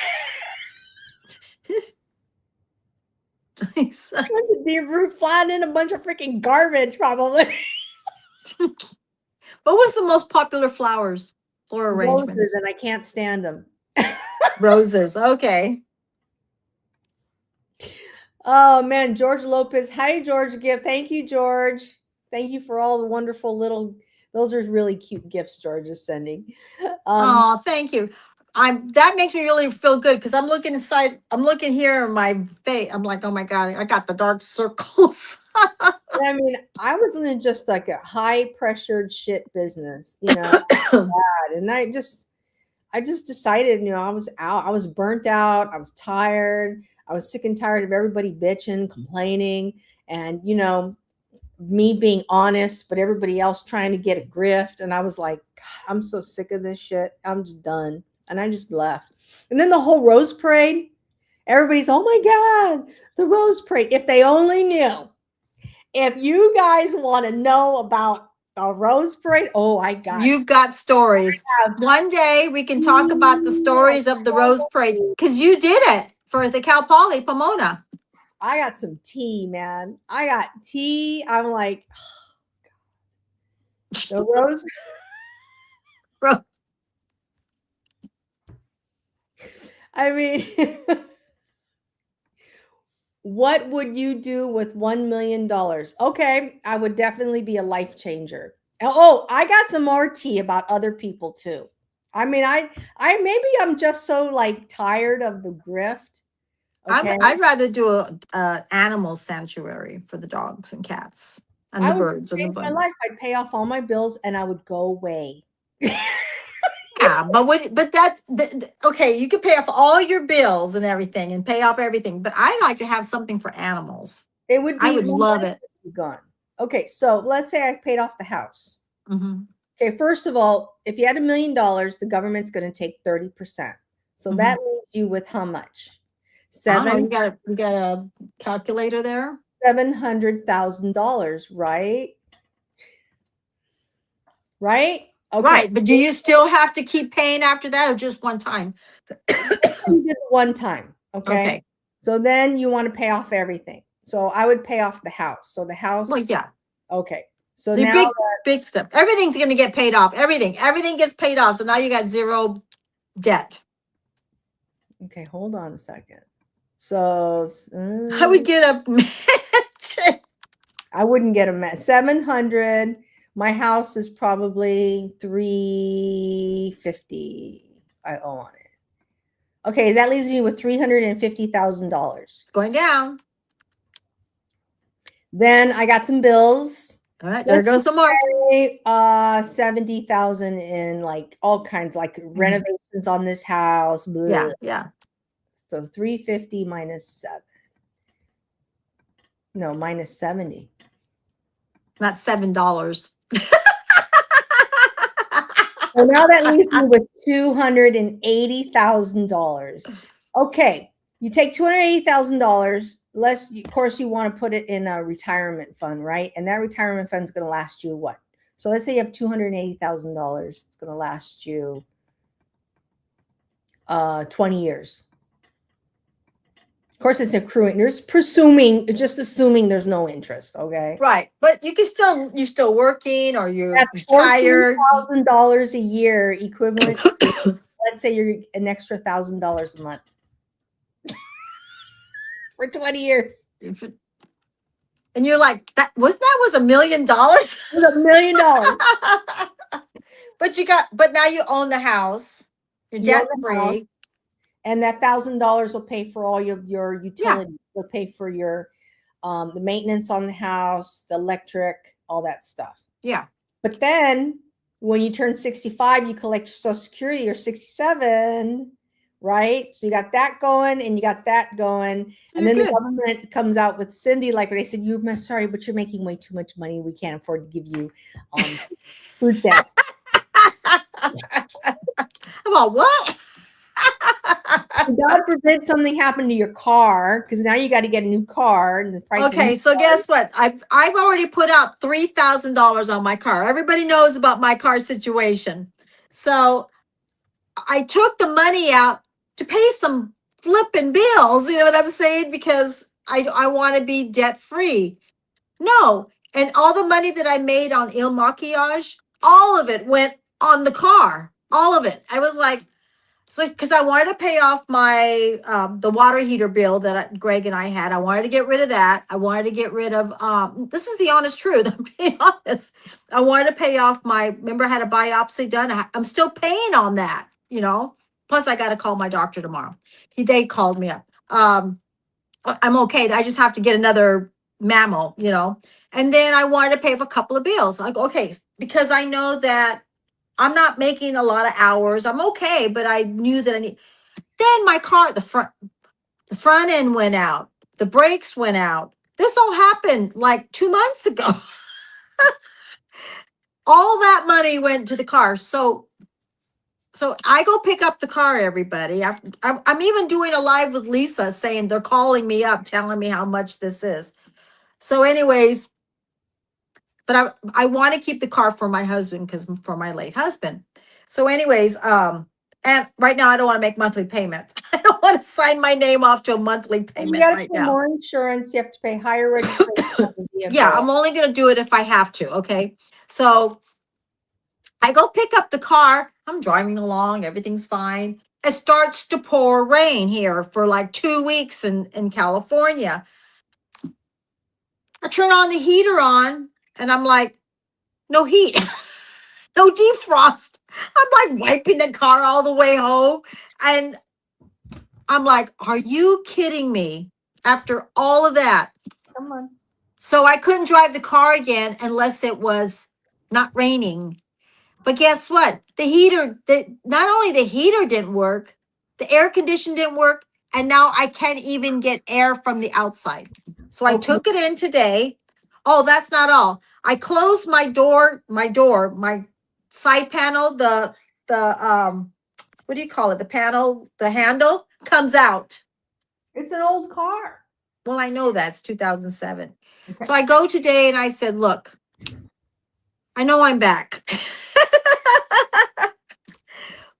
You're flying in a bunch of freaking garbage, probably. What was the most popular flowers or arrangements? Roses, and I can't stand them. Roses. Okay. Oh man, George Lopez. Hi, George Gift. Thank you, George. Thank you for all the wonderful little. Those are really cute gifts George is sending. Oh, thank you. That makes me really feel good, because I'm looking inside. I'm looking here in my face. I'm like, oh my God, I got the dark circles. I mean, I was in just like a high pressured shit business, you know, and I just decided, you know, I was out. I was burnt out. I was tired. I was sick and tired of everybody bitching, complaining, and, you know, me being honest, but everybody else trying to get a grift. And I was like, God, I'm so sick of this shit. I'm just done. And I just left. And then the whole Rose Parade, everybody's, oh my God, the Rose Parade. If they only knew. If you guys want to know about the Rose Parade, you've got stories. One day we can talk about the stories of the Rose Parade, because you did it for the Cal Poly Pomona. I got some tea, man. I got tea. I'm like, oh, the Rose. I mean, what would you do with $1 million? Okay, I would definitely be a life changer. Oh, I got some more tea about other people too. I mean, I maybe I'm just so like tired of the grift. Okay? I'd rather do a animal sanctuary for the dogs and cats and the birds and the bugs. I'd pay off all my bills and I would go away. Yeah, but that's okay. You could pay off all your bills and everything, and pay off everything. But I like to have something for animals. I would love it. Gone. Okay, so let's say I've paid off the house. Okay, first of all, if you had $1 million, the government's going to take 30%. So that leaves you with how much? You got a calculator there. $700,000, right? Right. Okay. Right, but do you still have to keep paying after that, or just one time? You did one time. Okay. So then you want to pay off everything. So I would pay off the house. So the house. Well, yeah. Okay. So the now big stuff. Everything's going to get paid off. Everything gets paid off. So now you got zero debt. Okay, hold on a second. So I would get a mansion. I wouldn't get a 700. My house is probably $350 I owe on it. Okay, that leaves me with $350,000. It's going down. Then I got some bills. All right, there goes some more. 70,000 in like all kinds, like renovations on this house. Yeah, Bleh. yeah. So 350 minus 7. No, minus 70. Not $7. So now that leaves me with $280,000. Okay, you take $280,000. Less, of course, you want to put it in a retirement fund, right? And that retirement fund is going to last you what? So let's say you have $280,000. It's going to last you 20 years. Of course, it's accruing. There's just assuming there's no interest. Okay. Right, but you're still working, or you're That's retired. $14,000 a year, equivalent. Let's say you're an extra $1,000 a month for 20 years. And you're like, that was $1 million? It was $1 million. But now you own the house. You're You own debt the house. free. And that $1,000 will pay for all your utilities. Will pay for your the maintenance on the house, the electric, all that stuff. Yeah. But then when you turn 65, you collect your Social Security, or 67, right? So you got that going and you got that going. So and then good. the government comes out with Cindy, like they said, sorry, but you're making way too much money. We can't afford to give you food stamps. About what? God forbid something happened to your car, because now you got to get a new car and the price. Okay, so guess what? I've already put out $3,000 on my car. Everybody knows about my car situation. So I took the money out to pay some flipping bills, you know what I'm saying? Because I want to be debt free. No, and all the money that I made on Il Maquillage, all of it went on the car. All of it. I was like, so because I wanted to pay off my the water heater bill that Greg and I had. I wanted to get rid of that. I wanted to get rid of this is the honest truth. I'm being honest. I wanted to pay off remember I had a biopsy done. I'm still paying on that, you know. Plus I got to call my doctor tomorrow. They called me up. I'm okay. I just have to get another mammo, you know. And then I wanted to pay for a couple of bills. Like, okay, because I know that I'm not making a lot of hours. I'm okay, but I knew that I need. Then my car, the front end went out. The brakes went out. This all happened like 2 months ago. All that money went to the car. So I go pick up the car, everybody. I'm even doing a live with Lisa saying they're calling me up, telling me how much this is. So anyways, but I want to keep the car for my husband, because for my late husband. So anyways, and right now I don't want to make monthly payments. I don't want to sign my name off to a monthly payment You got to right pay now. more insurance. You have to pay higher registration. Yeah, I'm only going to do it if I have to. Okay. So I go pick up the car. I'm driving along. Everything's fine. It starts to pour rain here for like 2 weeks in California. I turn on the heater and I'm like, no heat, no defrost. I'm like wiping the car all the way home. And I'm like, are you kidding me? After all of that. Come on. So I couldn't drive the car again unless it was not raining. But guess what? Not only the heater didn't work, the air condition didn't work, and now I can't even get air from the outside. So I took it in today. Oh, that's not all. I closed my side panel, the what do you call it? The panel, the handle comes out. It's an old car. Well, I know that's 2007. Okay. So I go today and I said, look, I know I'm back.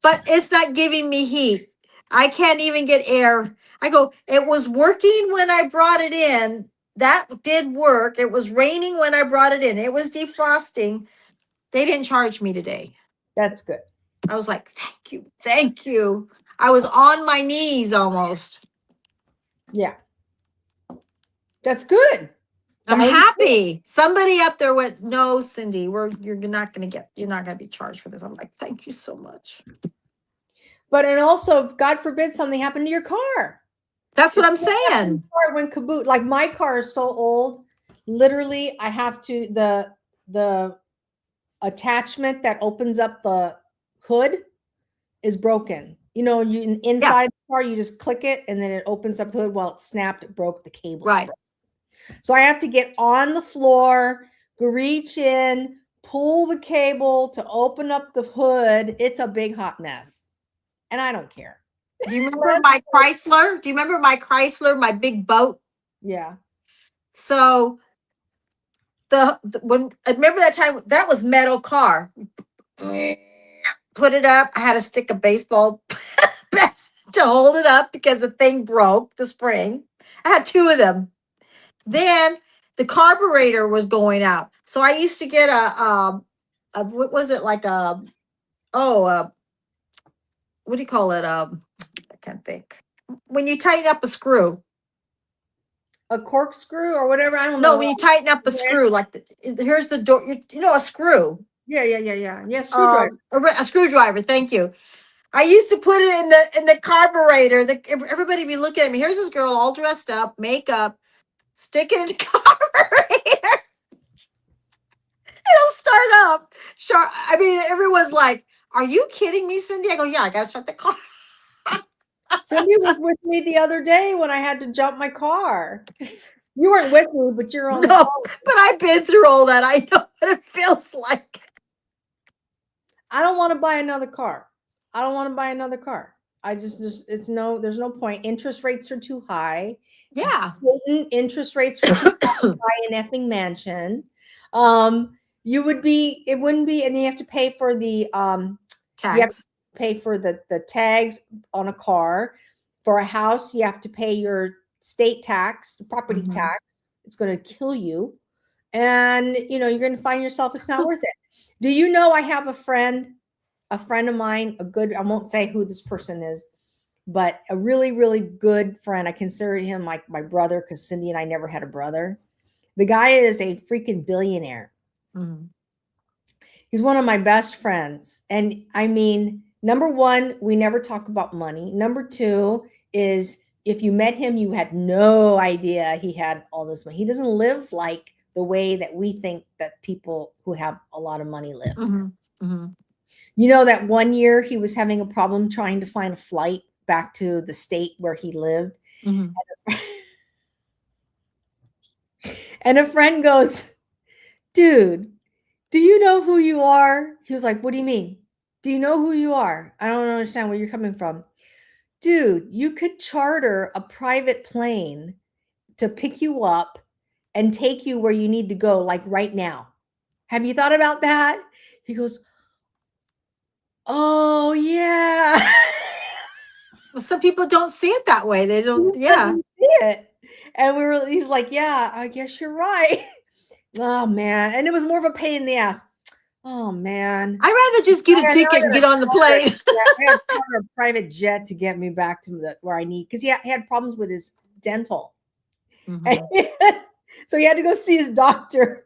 But it's not giving me heat. I can't even get air. I go, it was working when I brought it in. That did work. It was raining when I brought it in. It was defrosting. They didn't charge me today. That's good. I was like, thank you. Thank you. I was on my knees almost. Yeah. That's good. I'm happy. Somebody up there went, no, Cindy, you're not going to be charged for this. I'm like, thank you so much. But, and also, God forbid something happened to your car. That's what I'm saying. When kaboot, like my car is so old, literally I have to, the attachment that opens up the hood is broken. You know, inside the car, you just click it and then it opens up the hood. Well, it snapped, it broke the cable. Right. So I have to get on the floor, reach in, pull the cable to open up the hood. It's a big hot mess. And I don't care. Do you remember my Chrysler? Do you remember my Chrysler, my big boat? Yeah. So when I remember that time, that was metal car. Put it up. I had to stick a baseball bat to hold it up because the thing broke, the spring. I had two of them. Then the carburetor was going out. So I used to get what was it like what do you call it? I can't think. When you tighten up a screw. A corkscrew or whatever. I don't know. No, when you tighten up a screw, like here's the door, a screw. Yeah, screwdriver. A screwdriver, thank you. I used to put it in the carburetor. Everybody be looking at me. Here's this girl all dressed up, makeup, stick it in the carburetor. It'll start up. Sure. I mean, everyone's like, "Are you kidding me, Cindy?" I go, "Yeah, I gotta start the car." Cindy was with me the other day when I had to jump my car. You weren't with me, but you're on the No, phone. but I've been through all that. I know what it feels like. I don't want to buy another car. There's no point. Interest rates are too high. Yeah. Interest rates are too high to buy an effing mansion. It wouldn't be, and you have to pay for the Tax. You have to pay for the tags on a car. For a house, you have to pay your state tax, property tax. It's going to kill you. And, you're going to find yourself, it's not worth it. Do you know I have a friend of mine, I won't say who this person is, but a really, really good friend. I consider him like my brother because Cindy and I never had a brother. The guy is a freaking billionaire. Mm-hmm. He's one of my best friends. And I mean, number one, we never talk about money. Number two is if you met him, you had no idea he had all this money. He doesn't live like the way that we think that people who have a lot of money live. Mm-hmm. Mm-hmm. You know that one year he was having a problem trying to find a flight back to the state where he lived. Mm-hmm. And a friend goes, "Dude, do you know who you are?" He was like, "What do you mean? Do you know who you are? I don't understand where you're coming from." "Dude, you could charter a private plane to pick you up and take you where you need to go, like right now. Have you thought about that?" He goes, "Oh, yeah." Well, some people don't see it that way. They don't, yeah. See it. And he was like, "Yeah, I guess you're right." Oh, man. And it was more of a pain in the ass. Oh, man. I'd rather just get a ticket and get on the plane. I had to charter a private jet to get me back to where I need, because he had problems with his dental. Mm-hmm. So he had to go see his doctor.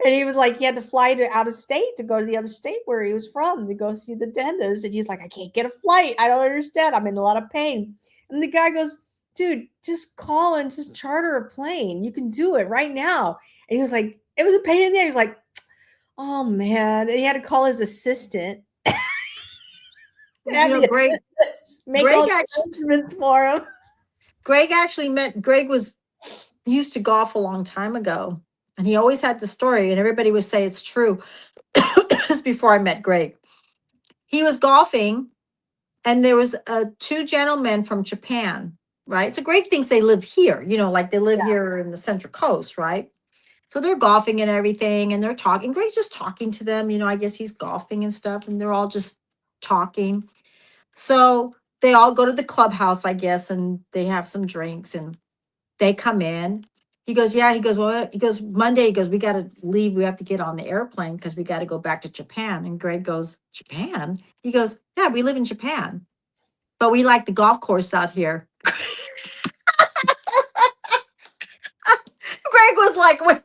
And he was like, he had to fly out of state to go to the other state where he was from to go see the dentist. And he's like, "I can't get a flight. I don't understand. I'm in a lot of pain." And the guy goes, "Dude, just call and just charter a plane. You can do it right now." And he was like, it was a pain in the ass. He was like, "Oh, man." And he had to call his assistant. Greg actually for him. Greg actually used to golf a long time ago. And he always had the story, and everybody would say it's true. Just before I met Greg, he was golfing, and there was two gentlemen from Japan, right? So Greg thinks they live here, like they live here in the Central Coast, right? So they're golfing and everything, and they're talking. Greg's just talking to them, I guess he's golfing and stuff, and they're all just talking. So they all go to the clubhouse, I guess, and they have some drinks, and they come in. He goes, "Yeah." He goes, "Well," he goes, "Monday," he goes, "We got to leave. We have to get on the airplane because we got to go back to Japan." And Greg goes, "Japan?" He goes, "Yeah, we live in Japan, but we like the golf course out here." Greg was like, "What?"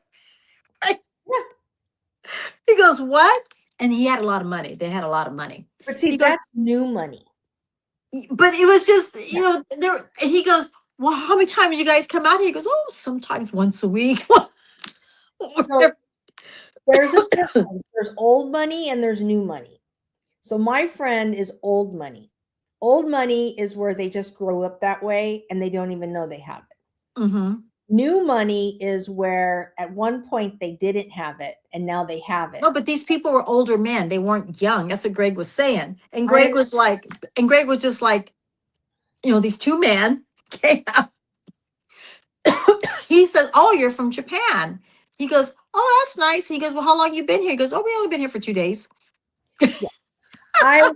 He goes, "What?" And he had a lot of money. They had a lot of money. But see, that's new money. But it was just, there. And he goes, "Well, how many times you guys come out here?" He goes, "Oh, sometimes once a week." There's a difference. There's old money and there's new money. So my friend is old money. Old money is where they just grow up that way and they don't even know they have it. Mm-hmm. New money is where at one point they didn't have it and now they have it. No, but these people were older men. They weren't young. That's what Greg was saying. And Greg was just like, these two men came out. He says, "Oh, you're from Japan." He goes, "Oh, that's nice." He goes, "Well, how long you been here?" He goes, "Oh, we only been here for 2 days." I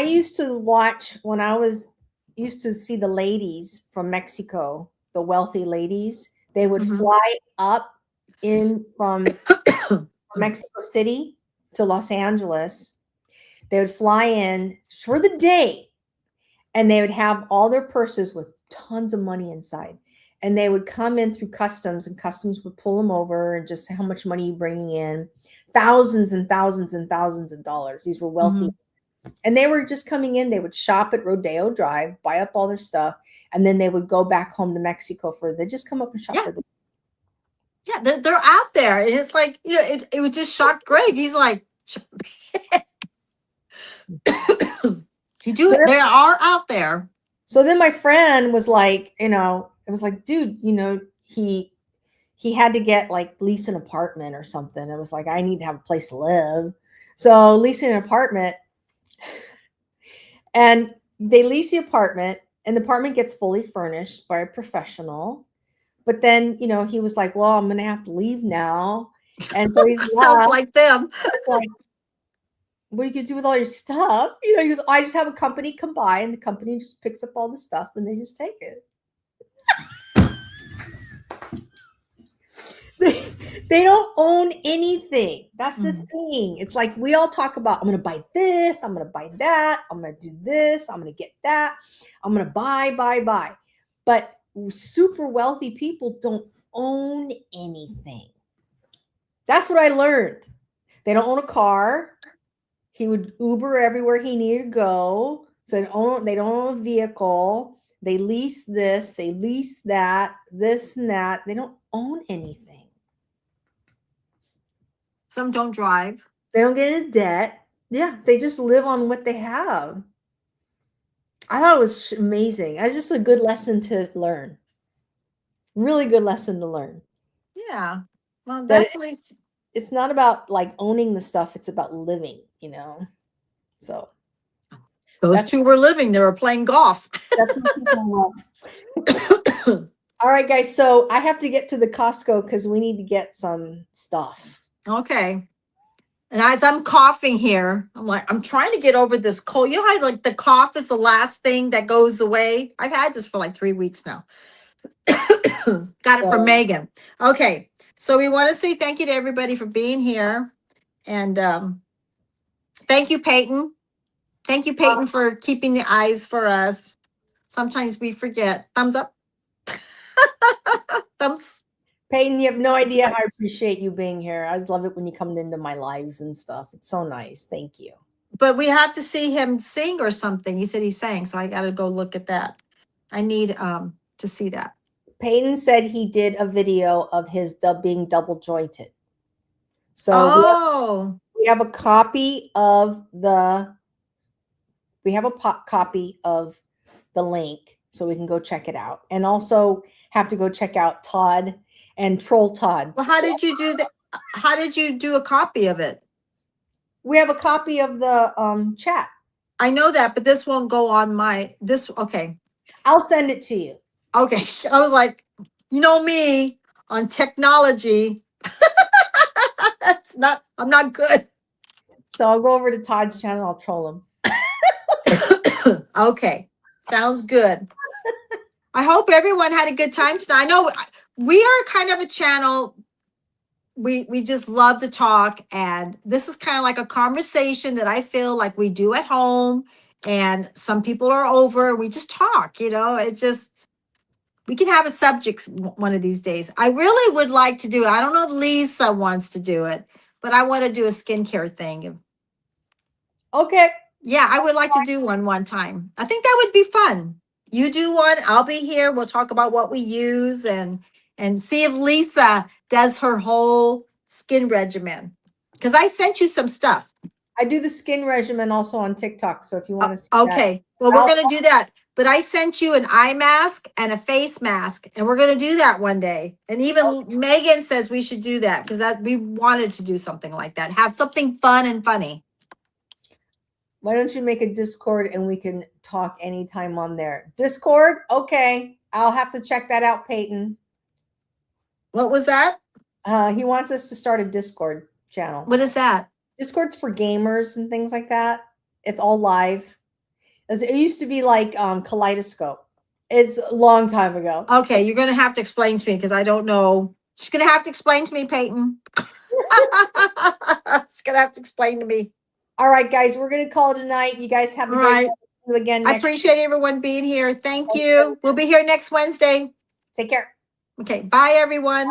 used to watch when I used to see the ladies from Mexico, the wealthy ladies. They would fly up in from Mexico City to Los Angeles. They would fly in for the day and they would have all their purses with tons of money inside. And they would come in through customs and customs would pull them over and just say, how much money are you bringing in? Thousands and thousands and thousands of dollars. These were wealthy. And they were just coming in. They would shop at Rodeo Drive, buy up all their stuff, and then they would go back home to Mexico they just come up and shop for them. Yeah, they're out there. And it's like, it would just shock Greg. He's like, they are out there. So then my friend was like, it was like, dude, he had to get lease an apartment or something. It was like, I need to have a place to live. So leasing an apartment and they lease the apartment and the apartment gets fully furnished by a professional. But then, he was like, well, I'm going to have to leave now. And so he's sounds like them. Like, what are you going to do with all your stuff? He goes, I just have a company come by and the company just picks up all the stuff and they just take it. They don't own anything. That's the thing. It's like we all talk about, I'm going to buy this, I'm going to buy that, I'm going to do this, I'm going to get that, I'm going to buy. But super wealthy people don't own anything. That's what I learned. They don't own a car. He would Uber everywhere he needed to go. So they don't own a vehicle. They lease this, they lease that, this and that. They don't own anything. Some don't drive. They don't get into debt. Yeah, they just live on what they have. I thought it was amazing. It's just a good lesson to learn. Really good lesson to learn. Yeah. Well, that's at least. It's not about owning the stuff. It's about living, So. Those two were living. They were playing golf. That's what All right, guys. So I have to get to the Costco because we need to get some stuff. Okay. And as I'm coughing here, I'm trying to get over this cold. You know how the cough is the last thing that goes away? I've had this for 3 weeks now. Got it from Megan. Okay. So we want to say thank you to everybody for being here. And thank you, Peyton. Thank you, Peyton, for keeping the eyes for us. Sometimes we forget. Thumbs up. Thumbs. Peyton, you have no idea how I appreciate you being here. I love it when you come into my lives and stuff. It's so nice. Thank you. But we have to see him sing or something. He said he sang, so I got to go look at that. I need to see that. Peyton said he did a video of his being double jointed. So we have a copy of the link so we can go check it out. And also have to go check out Todd and Troll Todd. Well, how did you do that? How did you do a copy of it? We have a copy of the chat. I know that, but this won't go on okay. I'll send it to you. Okay. I was like, me on technology. I'm not good. So I'll go over to Todd's channel. I'll troll him. Okay. Sounds good. I hope everyone had a good time tonight. I know we are kind of a channel. We just love to talk. And this is kind of like a conversation that I feel like we do at home. And some people are over. We just talk, it's just, we can have a subject one of these days. I really would like to do it. I don't know if Lisa wants to do it, but I want to do a skincare thing. Okay. Yeah, I would like to do one time. I think that would be fun. You do one, I'll be here. We'll talk about what we use and see if Lisa does her whole skin regimen? Because I sent you some stuff. I do the skin regimen also on TikTok. So if you want to see Okay. Well, we're I'll- going to do that. But I sent you an eye mask and a face mask, and we're going to do that one day. And even Megan says we should do that because we wanted to do something like that. Have something fun and funny. why don't you make a Discord and we can talk anytime on there? Discord? Okay. I'll have to check that out, Peyton. What was that? He wants us to start a Discord channel. What is that? Discord's for gamers and things like that. It's all live. It used to be like Kaleidoscope. It's a long time ago. Okay, you're going to have to explain to me because I don't know. She's going to have to explain to me, Peyton. She's going to have to explain to me. All right, guys, we're going to call it a night. You guys have a All great right. day. See you again I next appreciate everyone being here. Thank you. We'll be here next Wednesday. Take care. Okay, bye, everyone.